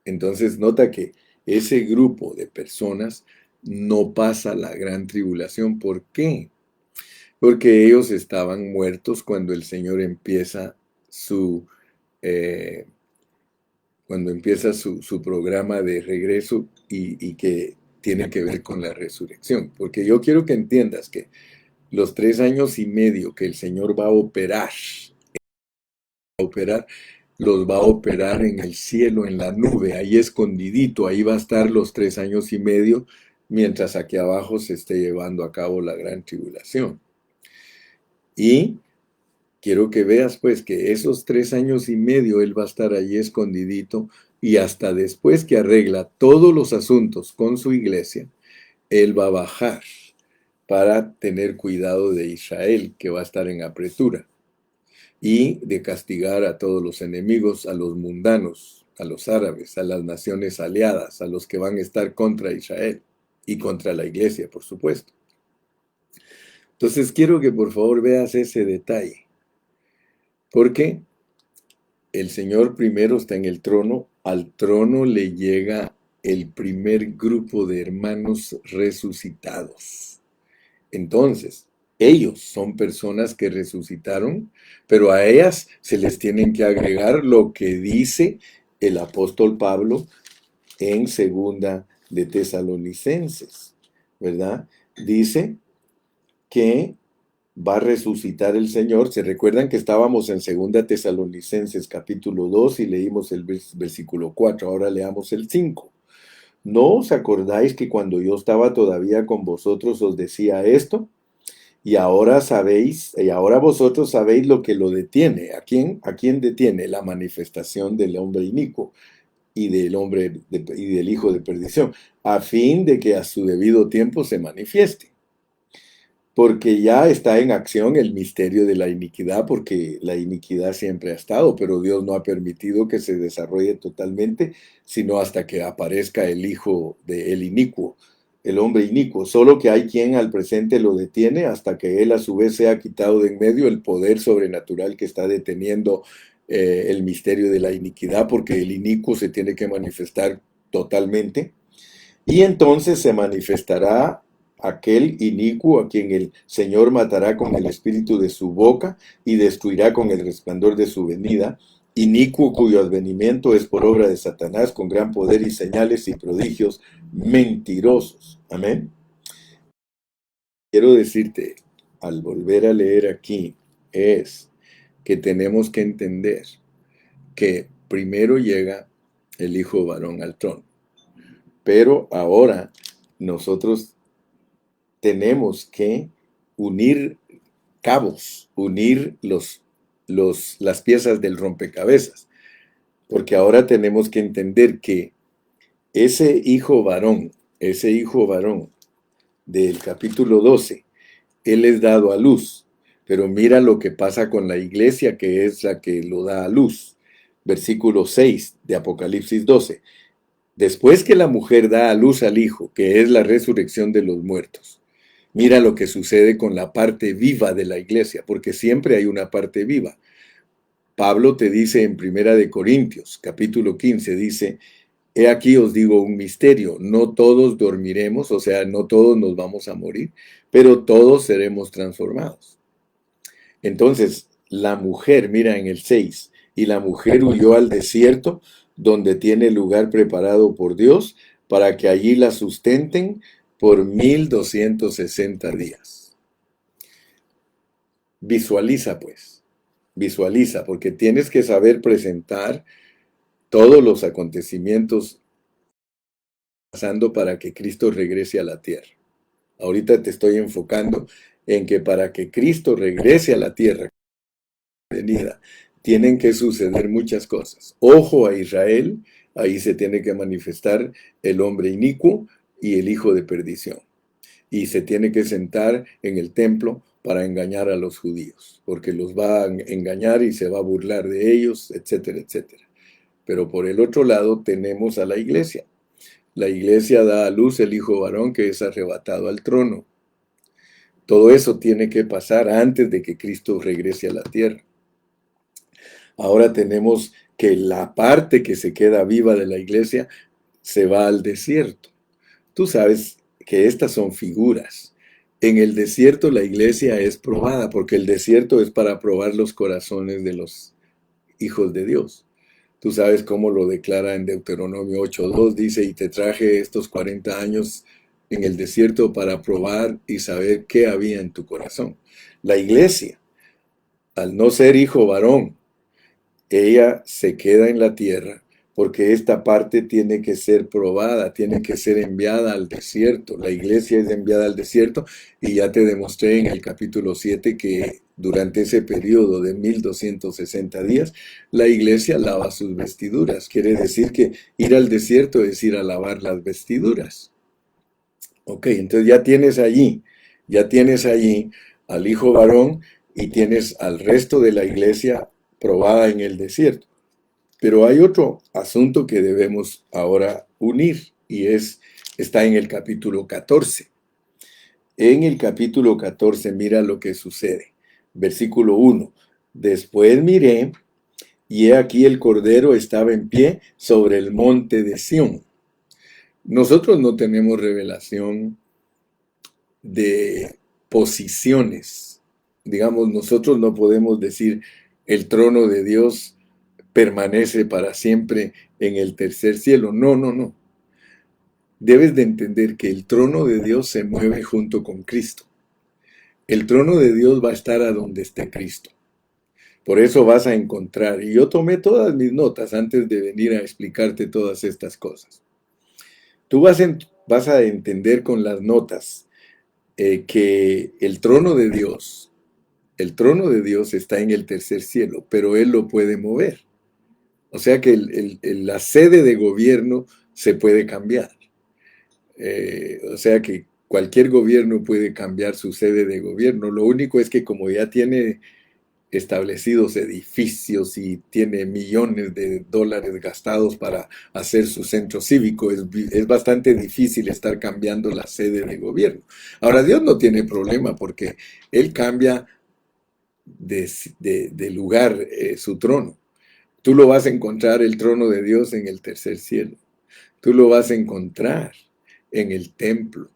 Entonces nota que ese grupo de personas no pasa la gran tribulación. ¿Por qué? Porque ellos estaban muertos cuando el Señor empieza su, eh, su programa de regreso y que tiene que ver con la resurrección. Porque yo quiero que entiendas que los 3 años y medio que el Señor va a operar, los va a operar en el cielo, en la nube, ahí escondidito, ahí va a estar los 3 años y medio, mientras aquí abajo se esté llevando a cabo la gran tribulación. Y quiero que veas pues que esos 3 años y medio Él va a estar allí escondidito, y hasta después que arregla todos los asuntos con su iglesia, Él va a bajar para tener cuidado de Israel, que va a estar en apretura, y de castigar a todos los enemigos, a los mundanos, a los árabes, a las naciones aliadas, a los que van a estar contra Israel y contra la iglesia, por supuesto. Entonces quiero que por favor veas ese detalle, porque el Señor primero está en el trono, al trono le llega el primer grupo de hermanos resucitados. Entonces, ellos son personas que resucitaron, pero a ellas se les tienen que agregar lo que dice el apóstol Pablo en segunda de Tesalonicenses, ¿verdad? Dice que va a resucitar el Señor. Se recuerdan que estábamos en segunda Tesalonicenses capítulo 2 y leímos el versículo 4, ahora leamos el 5. ¿No os acordáis que cuando yo estaba todavía con vosotros os decía esto? Y ahora sabéis, y ahora vosotros sabéis lo que lo detiene. ¿A quién? ¿A quién detiene? La manifestación del hombre inicuo y y del hijo de perdición, a fin de que a su debido tiempo se manifieste. Porque ya está en acción el misterio de la iniquidad, porque la iniquidad siempre ha estado, pero Dios no ha permitido que se desarrolle totalmente, sino hasta que aparezca el hijo del inicuo, el hombre inicuo. Solo que hay quien al presente lo detiene hasta que él a su vez sea quitado de en medio el poder sobrenatural que está deteniendo el misterio de la iniquidad, porque el inicuo se tiene que manifestar totalmente. Y entonces se manifestará aquel inicuo a quien el Señor matará con el espíritu de su boca y destruirá con el resplandor de su venida, inicuo cuyo advenimiento es por obra de Satanás con gran poder y señales y prodigios mentirosos. Amén. Quiero decirte, al volver a leer aquí, es que tenemos que entender que primero llega el hijo varón al trono, pero ahora nosotros tenemos que unir cabos, unir las piezas del rompecabezas, porque ahora tenemos que entender que ese hijo varón del capítulo 12, él es dado a luz, pero mira lo que pasa con la iglesia, que es la que lo da a luz. Versículo 6 de Apocalipsis 12. Después que la mujer da a luz al hijo, que es la resurrección de los muertos, mira lo que sucede con la parte viva de la iglesia, porque siempre hay una parte viva. Pablo te dice en Primera de Corintios, capítulo 15, dice, he aquí os digo un misterio, no todos dormiremos, o sea, no todos nos vamos a morir, pero todos seremos transformados. Entonces, la mujer, mira en el 6, y la mujer huyó al desierto, donde tiene lugar preparado por Dios, para que allí la sustenten por 1260 días. Visualiza pues, visualiza, porque tienes que saber presentar todos los acontecimientos pasando para que Cristo regrese a la tierra. Ahorita te estoy enfocando en que para que Cristo regrese a la tierra, venida, tienen que suceder muchas cosas. Ojo a Israel, ahí se tiene que manifestar el hombre inicuo y el hijo de perdición. Y se tiene que sentar en el templo para engañar a los judíos, porque los va a engañar y se va a burlar de ellos, etcétera, etcétera. Pero por el otro lado tenemos a la iglesia. La iglesia da a luz el hijo varón que es arrebatado al trono. Todo eso tiene que pasar antes de que Cristo regrese a la tierra. Ahora tenemos que la parte que se queda viva de la iglesia se va al desierto. Tú sabes que estas son figuras. En el desierto la iglesia es probada, porque el desierto es para probar los corazones de los hijos de Dios. Tú sabes cómo lo declara en Deuteronomio 8:2, dice, y te traje estos 40 años en el desierto para probar y saber qué había en tu corazón. La iglesia, al no ser hijo varón, ella se queda en la tierra porque esta parte tiene que ser probada, tiene que ser enviada al desierto. La iglesia es enviada al desierto y ya te demostré en el capítulo 7 que durante ese periodo de 1260 días, la iglesia lava sus vestiduras. Quiere decir que ir al desierto es ir a lavar las vestiduras. Ok, entonces ya tienes allí al hijo varón y tienes al resto de la iglesia probada en el desierto. Pero hay otro asunto que debemos ahora unir y está en el capítulo 14. En el capítulo 14 mira lo que sucede. Versículo 1. Después miré y he aquí el Cordero estaba en pie sobre el monte de Sión. Nosotros no tenemos revelación de posiciones. Digamos, nosotros no podemos decir el trono de Dios permanece para siempre en el tercer cielo. No, no, no. Debes de entender que el trono de Dios se mueve junto con Cristo. El trono de Dios va a estar a donde esté Cristo. Por eso vas a encontrar, y yo tomé todas mis notas antes de venir a explicarte todas estas cosas. Tú vas a entender con las notas que el trono de Dios está en el tercer cielo, pero Él lo puede mover. O sea que la sede de gobierno se puede cambiar. O sea que cualquier gobierno puede cambiar su sede de gobierno. Lo único es que como ya tiene establecidos edificios y tiene millones de dólares gastados para hacer su centro cívico, es bastante difícil estar cambiando la sede de gobierno. Ahora, Dios no tiene problema porque Él cambia de lugar su trono. Tú lo vas a encontrar el trono de Dios en el tercer cielo. Tú lo vas a encontrar en el templo,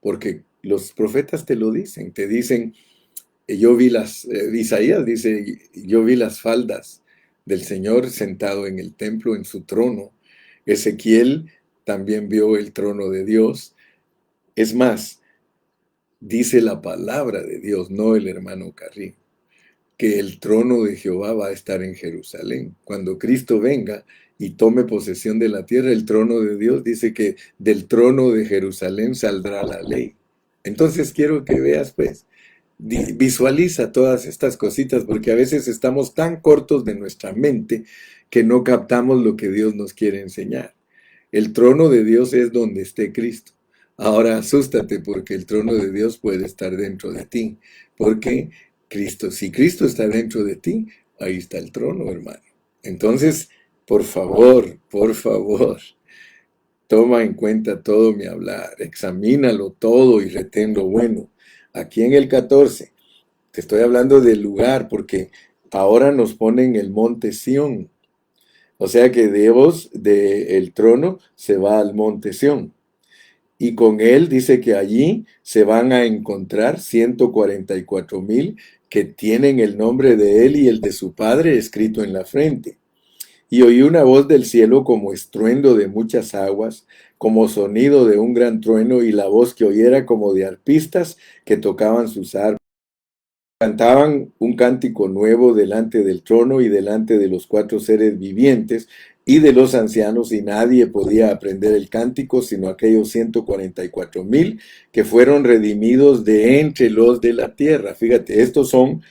porque los profetas te lo dicen, te dicen, Isaías dice, yo vi las faldas del Señor sentado en el templo, en su trono. Ezequiel también vio el trono de Dios. Es más, dice la palabra de Dios, no el hermano Carrillo, que el trono de Jehová va a estar en Jerusalén. Cuando Cristo venga y tome posesión de la tierra, el trono de Dios dice que del trono de Jerusalén saldrá la ley. Entonces quiero que veas, pues, visualiza todas estas cositas, porque a veces estamos tan cortos de nuestra mente que no captamos lo que Dios nos quiere enseñar. El trono de Dios es donde esté Cristo. Ahora asústate porque el trono de Dios puede estar dentro de ti. Porque si Cristo está dentro de ti, ahí está el trono, hermano. Entonces, por favor, toma en cuenta todo mi hablar, examínalo todo y retén lo bueno. Aquí en el 14, te estoy hablando del lugar porque ahora nos ponen el monte Sión. O sea que Dios del trono se va al monte Sión. Y con él dice que allí se van a encontrar 144,000 que tienen el nombre de él y el de su padre escrito en la frente. Y oí una voz del cielo como estruendo de muchas aguas, como sonido de un gran trueno, y la voz que oí era como de arpistas que tocaban sus arpas. Cantaban un cántico nuevo delante del trono y delante de los 4 seres vivientes y de los ancianos, y nadie podía aprender el cántico sino aquellos 144,000 que fueron redimidos de entre los de la tierra. Fíjate, estos son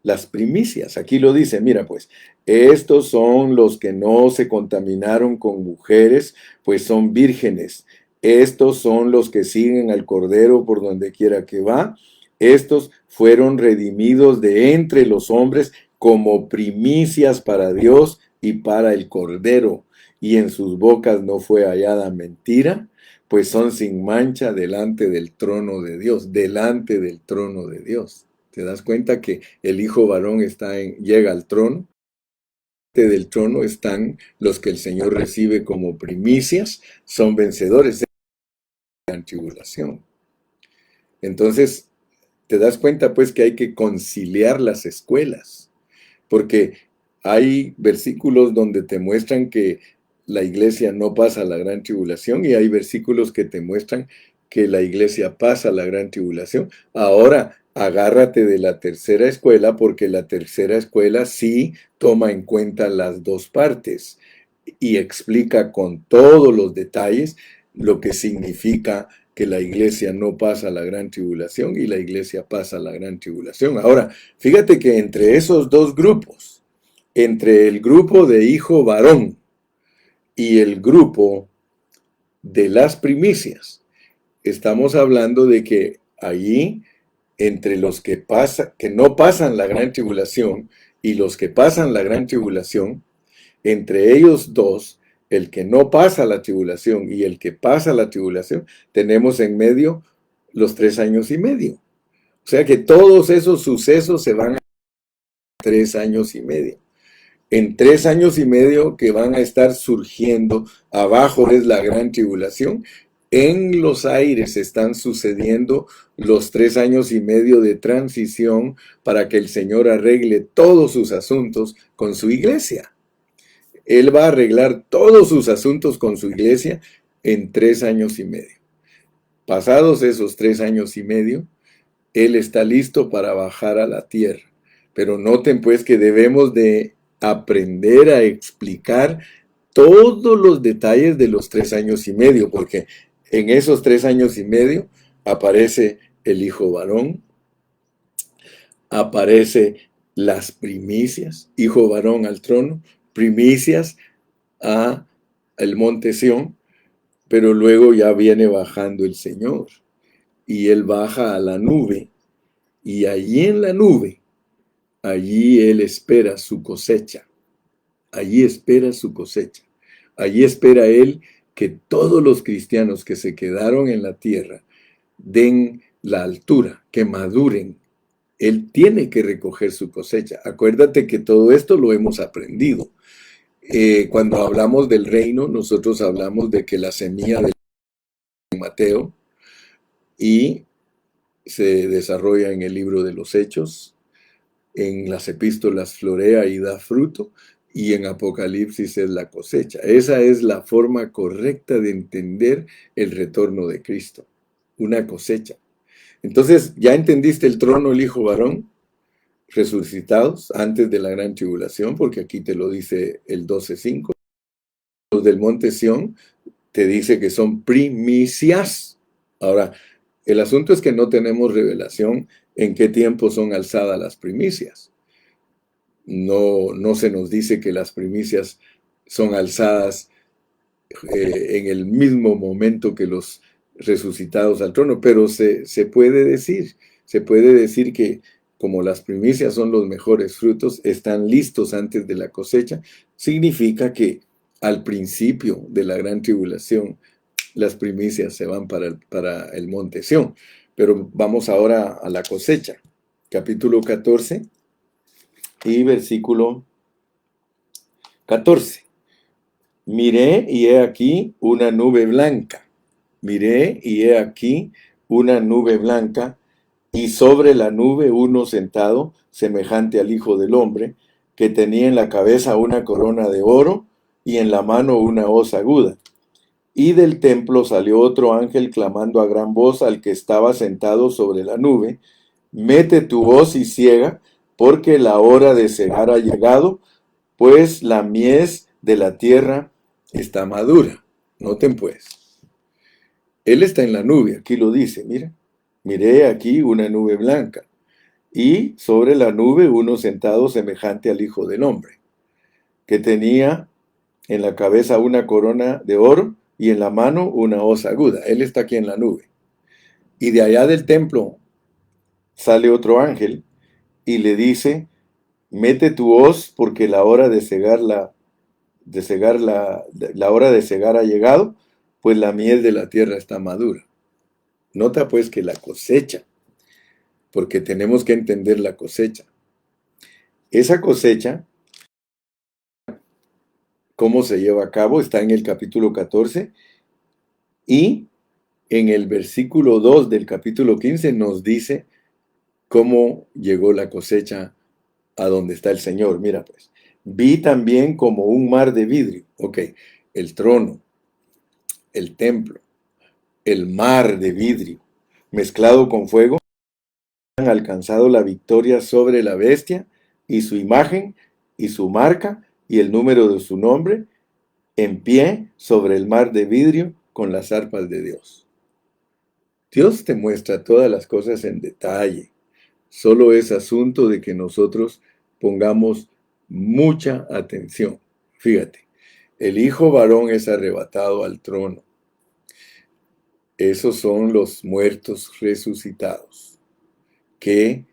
las primicias. Aquí lo dice, mira pues, estos son los que no se contaminaron con mujeres, pues son vírgenes. Estos son los que siguen al Cordero por donde quiera que va. Estos fueron redimidos de entre los hombres como primicias para Dios y para el Cordero. y en sus bocas no fue hallada mentira, pues son sin mancha delante del trono de Dios, delante del trono de Dios. ¿Te das cuenta que el hijo varón llega al trono? Del trono están los que el Señor recibe como primicias, son vencedores de la gran tribulación. Entonces, te das cuenta pues que hay que conciliar las escuelas, porque hay versículos donde te muestran que la iglesia no pasa la gran tribulación y hay versículos que te muestran que la iglesia pasa la gran tribulación. Ahora, agárrate de la tercera escuela porque la tercera escuela sí toma en cuenta las dos partes y explica con todos los detalles lo que significa que la iglesia no pasa la gran tribulación y la iglesia pasa la gran tribulación. Ahora, fíjate que entre esos dos grupos, entre el grupo de hijo varón y el grupo de las primicias, estamos hablando de que allí, entre los que no pasan la gran tribulación y los que pasan la gran tribulación, entre ellos dos, el que no pasa la tribulación y el que pasa la tribulación, tenemos en medio los 3 años y medio. O sea que todos esos sucesos se van a 3 años y medio. En 3 años y medio que van a estar surgiendo, abajo es la gran tribulación. En los aires están sucediendo los 3 años y medio de transición para que el Señor arregle todos sus asuntos con su iglesia. Él va a arreglar todos sus asuntos con su iglesia en 3 años y medio. Pasados esos 3 años y medio, Él está listo para bajar a la tierra. Pero noten pues que debemos de aprender a explicar todos los detalles de los 3 años y medio, porque en esos 3 años y medio aparece el hijo varón, aparece las primicias, hijo varón al trono, primicias a el monte Sión, pero luego ya viene bajando el Señor y Él baja a la nube y allí en la nube, allí Él espera su cosecha, allí espera su cosecha, allí espera Él que todos los cristianos que se quedaron en la tierra den la altura, que maduren. Él tiene que recoger su cosecha. Acuérdate que todo esto lo hemos aprendido. Cuando hablamos del reino, nosotros hablamos de que la semilla de Mateo y se desarrolla en el libro de los Hechos, en las epístolas florea y da fruto, y en Apocalipsis es la cosecha. Esa es la forma correcta de entender el retorno de Cristo, una cosecha. Entonces, ¿ya entendiste el trono, el hijo varón? Resucitados antes de la gran tribulación, porque aquí te lo dice el 12:5. Los del monte Sión te dice que son primicias. Ahora, el asunto es que no tenemos revelación en qué tiempo son alzadas las primicias. No se nos dice que las primicias son alzadas en el mismo momento que los resucitados al trono, pero se puede decir que como las primicias son los mejores frutos, están listos antes de la cosecha, significa que al principio de la gran tribulación, las primicias se van para el monte Sión. Pero vamos ahora a la cosecha. Capítulo 14 y versículo 14. Miré y he aquí una nube blanca. Miré y he aquí una nube blanca, y sobre la nube uno sentado, semejante al Hijo del Hombre, que tenía en la cabeza una corona de oro y en la mano una hoz aguda. Y del templo salió otro ángel clamando a gran voz al que estaba sentado sobre la nube: mete tu hoz y ciega, porque la hora de cegar ha llegado, pues la mies de la tierra está madura. Noten pues, Él está en la nube, aquí lo dice, mira. Miré aquí una nube blanca, y sobre la nube uno sentado semejante al Hijo del Hombre, que tenía en la cabeza una corona de oro y en la mano una hoz aguda. Él está aquí en la nube. Y de allá del templo sale otro ángel y le dice: mete tu hoz, porque la hora de cegar de cegar la hora de cegar ha llegado, pues la miel de la tierra está madura. Nota pues que la cosecha, porque tenemos que entender la cosecha. Esa cosecha, cómo se lleva a cabo, está en el capítulo 14 y en el versículo 2 del capítulo 15 nos dice cómo llegó la cosecha a donde está el Señor. Mira pues, vi también como un mar de vidrio, ok, el trono, el templo, el mar de vidrio, mezclado con fuego, han alcanzado la victoria sobre la bestia y su imagen y su marca y el número de su nombre, en pie sobre el mar de vidrio con las arpas de Dios. Dios te muestra todas las cosas en detalle. Solo es asunto de que nosotros pongamos mucha atención. Fíjate, el hijo varón es arrebatado al trono. Esos son los muertos resucitados, que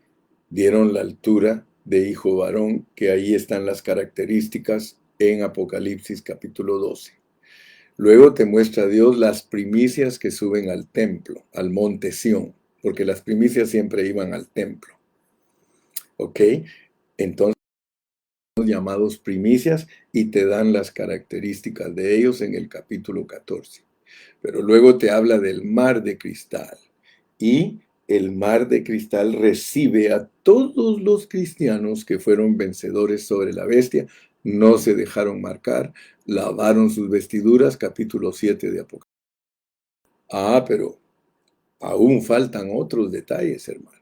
dieron la altura de hijo varón, que ahí están las características en Apocalipsis capítulo 12. Luego te muestra Dios las primicias que suben al templo, al monte Sión, porque las primicias siempre iban al templo. ¿Ok? Entonces, llamados primicias y te dan las características de ellos en el capítulo 14. Pero luego te habla del mar de cristal y el mar de cristal recibe a todos los cristianos que fueron vencedores sobre la bestia, no se dejaron marcar, lavaron sus vestiduras, capítulo 7 de Apocalipsis. Ah, pero aún faltan otros detalles, hermano.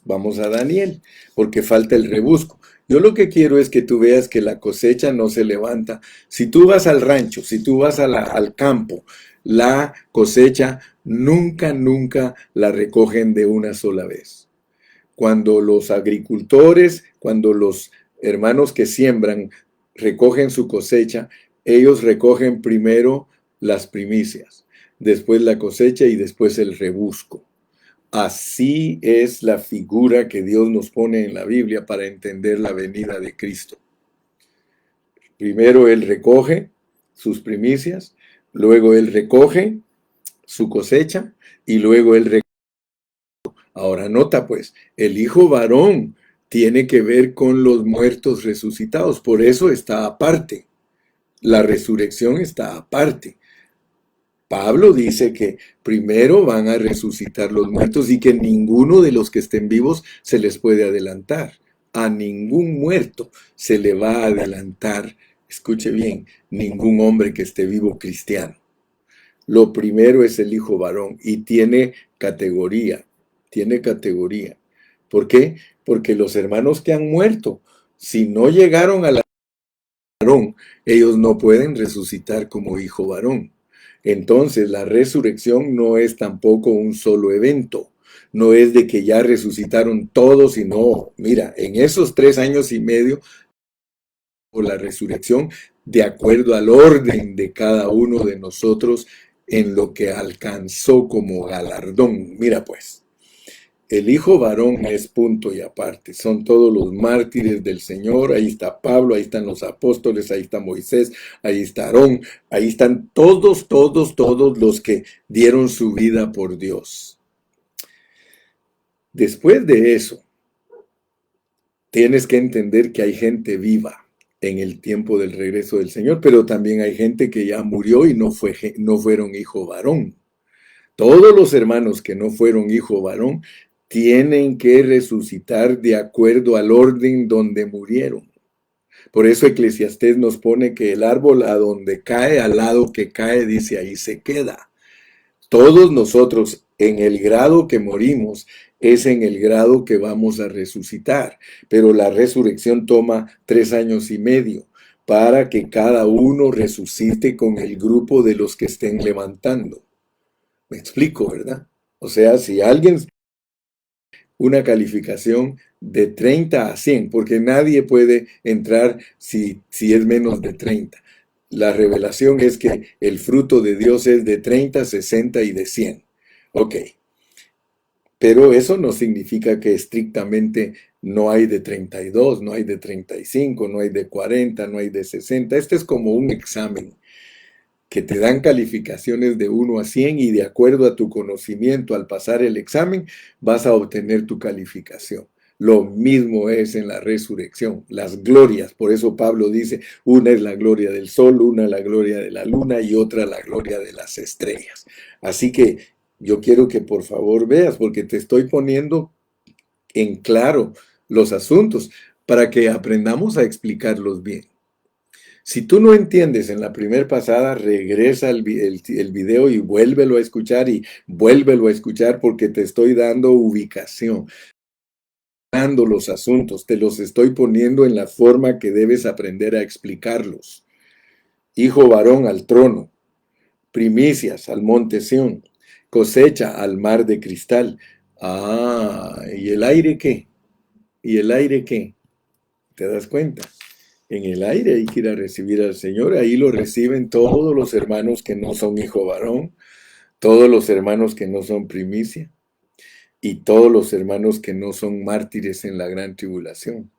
Vamos a Daniel, porque falta el rebusco. Yo lo que quiero es que tú veas que la cosecha no se levanta. Si tú vas al rancho, si tú vas al campo, la cosecha nunca la recogen de una sola vez. Cuando los agricultores, cuando los hermanos que siembran recogen su cosecha, ellos recogen primero las primicias, después la cosecha y después el rebusco. Así es la figura que Dios nos pone en la Biblia para entender la venida de Cristo. Primero Él recoge sus primicias, luego Él recoge su cosecha y luego Él recoge. Ahora nota pues, el hijo varón tiene que ver con los muertos resucitados, por eso está aparte. La resurrección está aparte. Pablo dice que primero van a resucitar los muertos y que ninguno de los que estén vivos se les puede adelantar. A ningún muerto se le va a adelantar, escuche bien, ningún hombre que esté vivo cristiano. Lo primero es el hijo varón y tiene categoría, tiene categoría. ¿Por qué? Porque los hermanos que han muerto, si no llegaron a la varón, ellos no pueden resucitar como hijo varón. Entonces, la resurrección no es tampoco un solo evento. No es de que ya resucitaron todos, sino, mira, en esos 3 años y medio, por la resurrección, de acuerdo al orden de cada uno de nosotros en lo que alcanzó como galardón. Mira pues, el hijo varón es punto y aparte. Son todos los mártires del Señor. Ahí está Pablo, ahí están los apóstoles, ahí está Moisés, ahí está Aarón, ahí están todos los que dieron su vida por Dios. Después de eso, tienes que entender que hay gente viva en el tiempo del regreso del Señor, pero también hay gente que ya murió y no fueron hijo varón. Todos los hermanos que no fueron hijo varón tienen que resucitar de acuerdo al orden donde murieron. Por eso Eclesiastés nos pone que el árbol a donde cae, al lado que cae, dice ahí se queda. Todos nosotros, en el grado que morimos, es en el grado que vamos a resucitar. Pero la resurrección toma 3 años y medio para que cada uno resucite con el grupo de los que estén levantando. Me explico, ¿verdad? O sea, si alguien una calificación de 30 a 100, porque nadie puede entrar si es menos de 30. La revelación es que el fruto de Dios es de 30, 60 y de 100. Ok. Pero eso no significa que estrictamente no hay de 32, no hay de 35, no hay de 40, no hay de 60. Este es como un examen que te dan calificaciones de 1 a 100 y de acuerdo a tu conocimiento al pasar el examen vas a obtener tu calificación. Lo mismo es en la resurrección, las glorias. Por eso Pablo dice, una es la gloria del sol, una la gloria de la luna y otra la gloria de las estrellas. Así que yo quiero que por favor veas, porque te estoy poniendo en claro los asuntos para que aprendamos a explicarlos bien. Si tú no entiendes en la primera pasada, regresa el video y vuélvelo a escuchar y vuélvelo a escuchar porque te estoy dando ubicación, dando los asuntos, te los estoy poniendo en la forma que debes aprender a explicarlos. Hijo varón al trono, primicias al monte Sión, cosecha al mar de cristal. Ah, ¿y el aire qué? ¿Y el aire qué? ¿Te das cuenta? En el aire hay que ir a recibir al Señor. Ahí lo reciben todos los hermanos que no son hijo varón, todos los hermanos que no son primicia y todos los hermanos que no son mártires en la gran tribulación.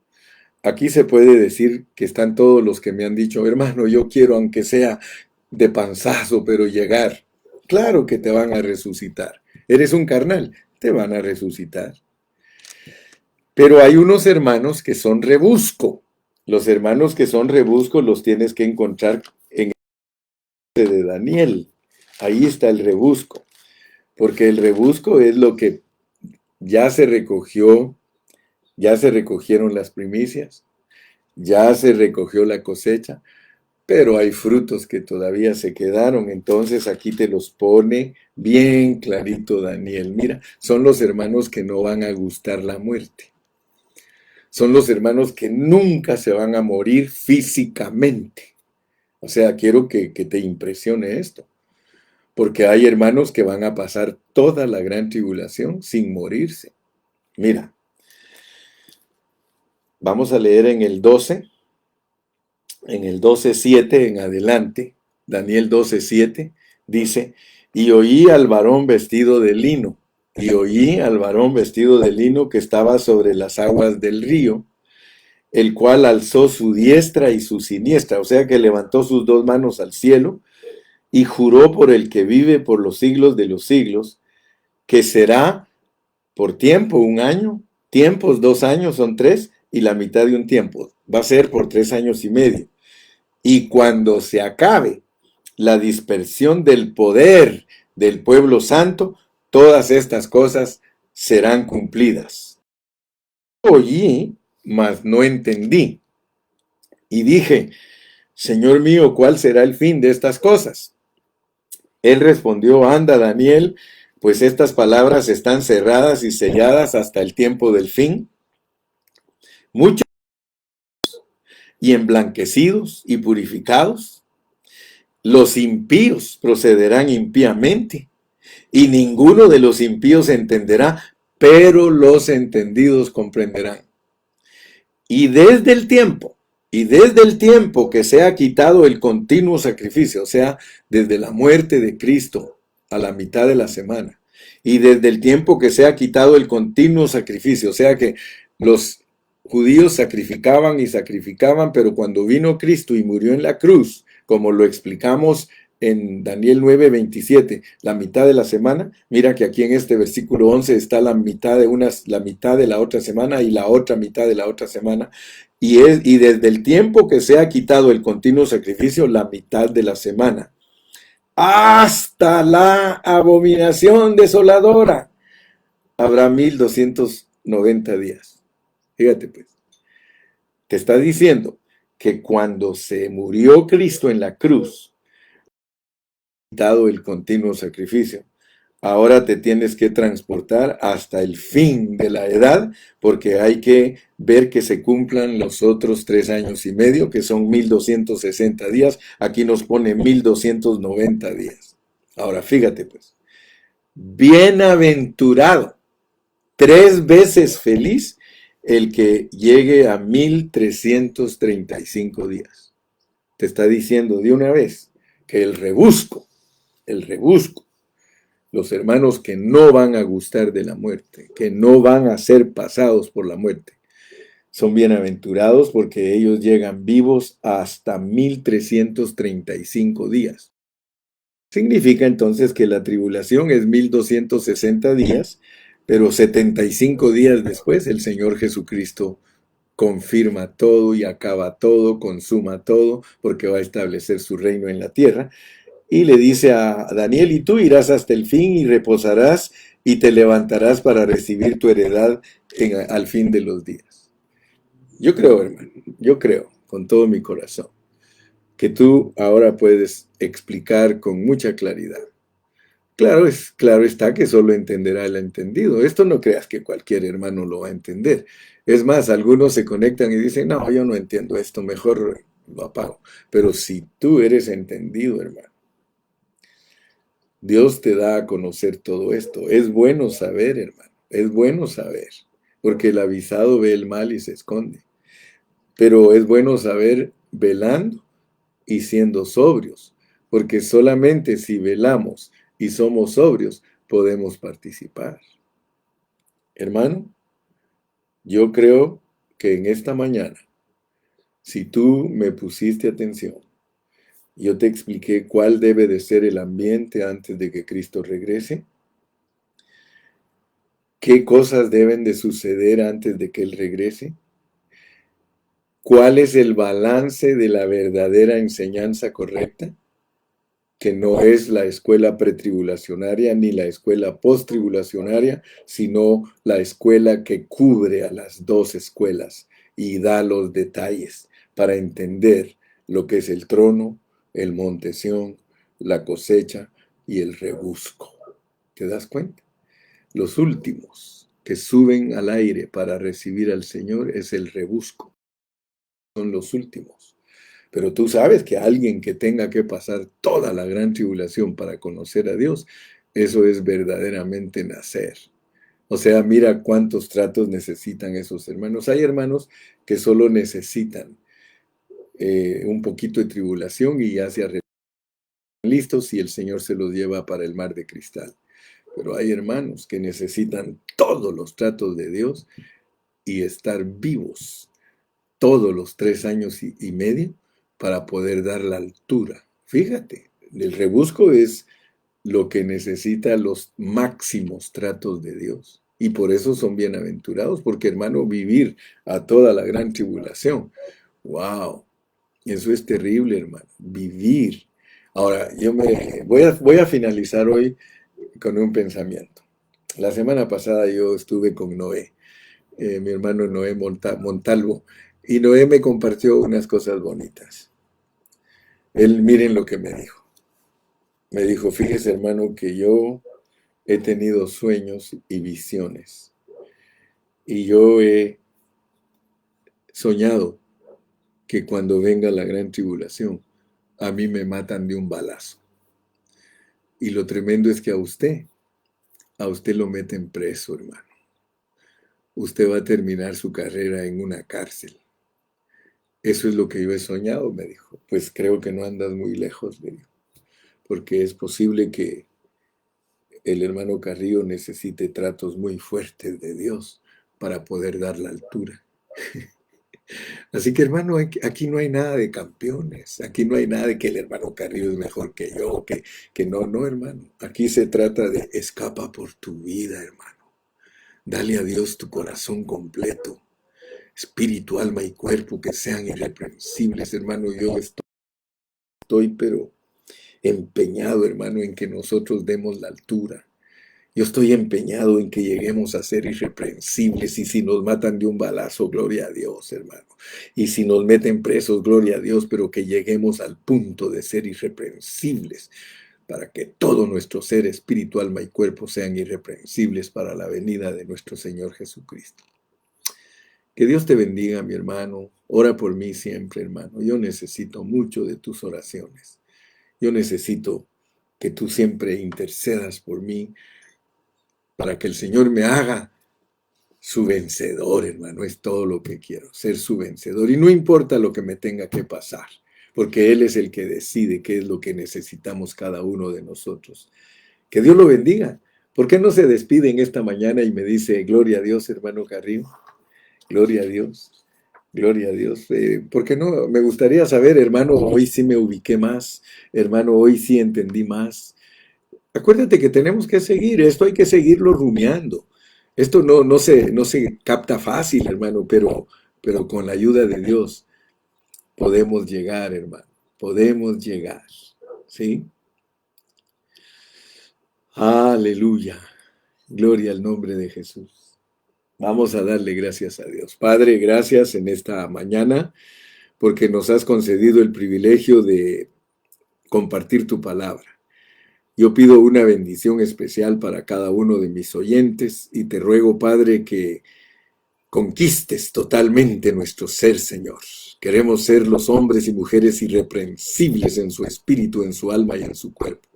Aquí se puede decir que están todos los que me han dicho, hermano, yo quiero aunque sea de panzazo, pero llegar. Claro que te van a resucitar. Eres un carnal, te van a resucitar. Pero hay unos hermanos que son rebusco. Los hermanos que son rebusco los tienes que encontrar en el de Daniel. Ahí está el rebusco. Porque el rebusco es lo que ya se recogió, ya se recogieron las primicias, ya se recogió la cosecha, pero hay frutos que todavía se quedaron. Entonces aquí te los pone bien clarito Daniel. Mira, son los hermanos que no van a gustar la muerte. Son los hermanos que nunca se van a morir físicamente. O sea, quiero que te impresione esto. Porque hay hermanos que van a pasar toda la gran tribulación sin morirse. Mira, vamos a leer en el 12:7 en adelante. Daniel 12:7 dice, y oí al varón vestido de lino, y oí al varón vestido de lino que estaba sobre las aguas del río, el cual alzó su diestra y su siniestra, o sea que levantó sus dos manos al cielo, y juró por el que vive por los siglos de los siglos, que será por tiempo 1 año, tiempos 2 años son 3, y la mitad de un tiempo. Va a ser por 3 años y medio. Y cuando se acabe la dispersión del poder del pueblo santo, todas estas cosas serán cumplidas. Oí, mas no entendí. Y dije, Señor mío, ¿cuál será el fin de estas cosas? Él respondió, anda, Daniel, pues estas palabras están cerradas y selladas hasta el tiempo del fin. Muchos y emblanquecidos y purificados. Los impíos procederán impíamente, y ninguno de los impíos entenderá, pero los entendidos comprenderán. Y desde el tiempo que se ha quitado el continuo sacrificio, o sea, desde la muerte de Cristo a la mitad de la semana, y desde el tiempo que se ha quitado el continuo sacrificio, o sea que los judíos sacrificaban y sacrificaban, pero cuando vino Cristo y murió en la cruz, como lo explicamos en Daniel 9:27, la mitad de la semana, mira que aquí en este versículo 11 está la mitad de la otra semana y la otra mitad de la otra semana, y desde el tiempo que se ha quitado el continuo sacrificio, la mitad de la semana, hasta la abominación desoladora, habrá 1290 días. Fíjate pues, te está diciendo que cuando se murió Cristo en la cruz, quitado el continuo sacrificio, ahora te tienes que transportar hasta el fin de la edad, porque hay que ver que se cumplan los otros 3 años y medio, que son 1260 días. Aquí nos pone 1290 días. Ahora, fíjate pues, bienaventurado, 3 veces feliz, el que llegue a 1335 días. Te está diciendo de una vez que el rebusco, Los hermanos que no van a gustar de la muerte, que no van a ser pasados por la muerte, son bienaventurados porque ellos llegan vivos hasta 1335 días. Significa entonces que la tribulación es 1260 días, pero 75 días después el Señor Jesucristo confirma todo y acaba todo, consuma todo, porque va a establecer su reino en la tierra. Y le dice a Daniel, y tú irás hasta el fin y reposarás y te levantarás para recibir tu heredad al fin de los días. Yo creo, hermano, yo creo con todo mi corazón que tú ahora puedes explicar con mucha claridad. Claro está que solo entenderá el entendido. Esto no creas que cualquier hermano lo va a entender. Es más, algunos se conectan y dicen, no, yo no entiendo esto, mejor lo apago. Pero si tú eres entendido, hermano, Dios te da a conocer todo esto. Es bueno saber, hermano, es bueno saber, porque el avisado ve el mal y se esconde. Pero es bueno saber velando y siendo sobrios, porque solamente si velamos y somos sobrios podemos participar. Hermano, yo creo que en esta mañana, si tú me pusiste atención, yo te expliqué cuál debe de ser el ambiente antes de que Cristo regrese, qué cosas deben de suceder antes de que Él regrese, cuál es el balance de la verdadera enseñanza correcta, que no es la escuela pretribulacionaria ni la escuela posttribulacionaria, sino la escuela que cubre a las dos escuelas y da los detalles para entender lo que es el trono, el monte Sión, la cosecha y el rebusco. ¿Te das cuenta? Los últimos que suben al aire para recibir al Señor es el rebusco. Son los últimos. Pero tú sabes que alguien que tenga que pasar toda la gran tribulación para conocer a Dios, eso es verdaderamente nacer. O sea, mira cuántos tratos necesitan esos hermanos. Hay hermanos que solo necesitan un poquito de tribulación y ya se arreglan listos y el Señor se los lleva para el mar de cristal. Pero hay hermanos que necesitan todos los tratos de Dios y estar vivos todos los 3 años y medio para poder dar la altura. Fíjate, el rebusco es lo que necesita los máximos tratos de Dios. Y por eso son bienaventurados, porque hermano, vivir a toda la gran tribulación, wow, eso es terrible, hermano, vivir. Ahora, voy a finalizar hoy con un pensamiento. La semana pasada yo estuve con Noé, mi hermano Noé Montalvo, y Noé me compartió unas cosas bonitas. Él, miren lo que me dijo. Me dijo, fíjese hermano que yo he tenido sueños y visiones. Y yo he soñado que cuando venga la gran tribulación, a mí me matan de un balazo. Y lo tremendo es que a usted lo meten preso, hermano. Usted va a terminar su carrera en una cárcel. Eso es lo que yo he soñado, me dijo. Pues creo que no andas muy lejos, me dijo. Porque es posible que el hermano Carrillo necesite tratos muy fuertes de Dios para poder dar la altura. Así que hermano, aquí no hay nada de campeones, aquí no hay nada de que el hermano Carrillo es mejor que yo, que no, hermano. Aquí se trata de escapa por tu vida, hermano. Dale a Dios tu corazón completo, espíritu, alma y cuerpo, que sean irreprensibles, hermano. Yo estoy pero empeñado, hermano, en que nosotros demos la altura. Yo estoy empeñado en que lleguemos a ser irreprensibles y si nos matan de un balazo, gloria a Dios, hermano. Y si nos meten presos, gloria a Dios, pero que lleguemos al punto de ser irreprensibles para que todo nuestro ser, espíritu, alma y cuerpo sean irreprensibles para la venida de nuestro Señor Jesucristo. Que Dios te bendiga, mi hermano. Ora por mí siempre, hermano. Yo necesito mucho de tus oraciones. Yo necesito que tú siempre intercedas por mí para que el Señor me haga su vencedor, hermano. Es todo lo que quiero, ser su vencedor. Y no importa lo que me tenga que pasar, porque Él es el que decide qué es lo que necesitamos cada uno de nosotros. Que Dios lo bendiga. ¿Por qué no se despide en esta mañana y me dice, gloria a Dios, hermano Carrillo? Gloria a Dios. Gloria a Dios. ¿Por qué no? Me gustaría saber, hermano, hoy sí me ubiqué más. Hermano, hoy sí entendí más. Acuérdate que tenemos que seguir, esto hay que seguirlo rumiando. Esto no se capta fácil, hermano, pero con la ayuda de Dios podemos llegar, hermano. Podemos llegar. ¿Sí? Aleluya. Gloria al nombre de Jesús. Vamos a darle gracias a Dios. Padre, gracias en esta mañana porque nos has concedido el privilegio de compartir tu palabra. Yo pido una bendición especial para cada uno de mis oyentes y te ruego, Padre, que conquistes totalmente nuestro ser, Señor. Queremos ser los hombres y mujeres irreprensibles en su espíritu, en su alma y en su cuerpo.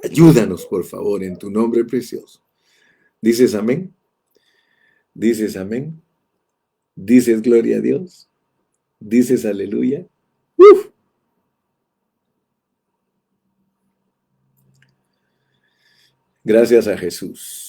Ayúdanos, por favor, en tu nombre precioso. ¿Dices amén? ¿Dices amén? ¿Dices gloria a Dios? ¿Dices aleluya? ¡Uf! Gracias a Jesús.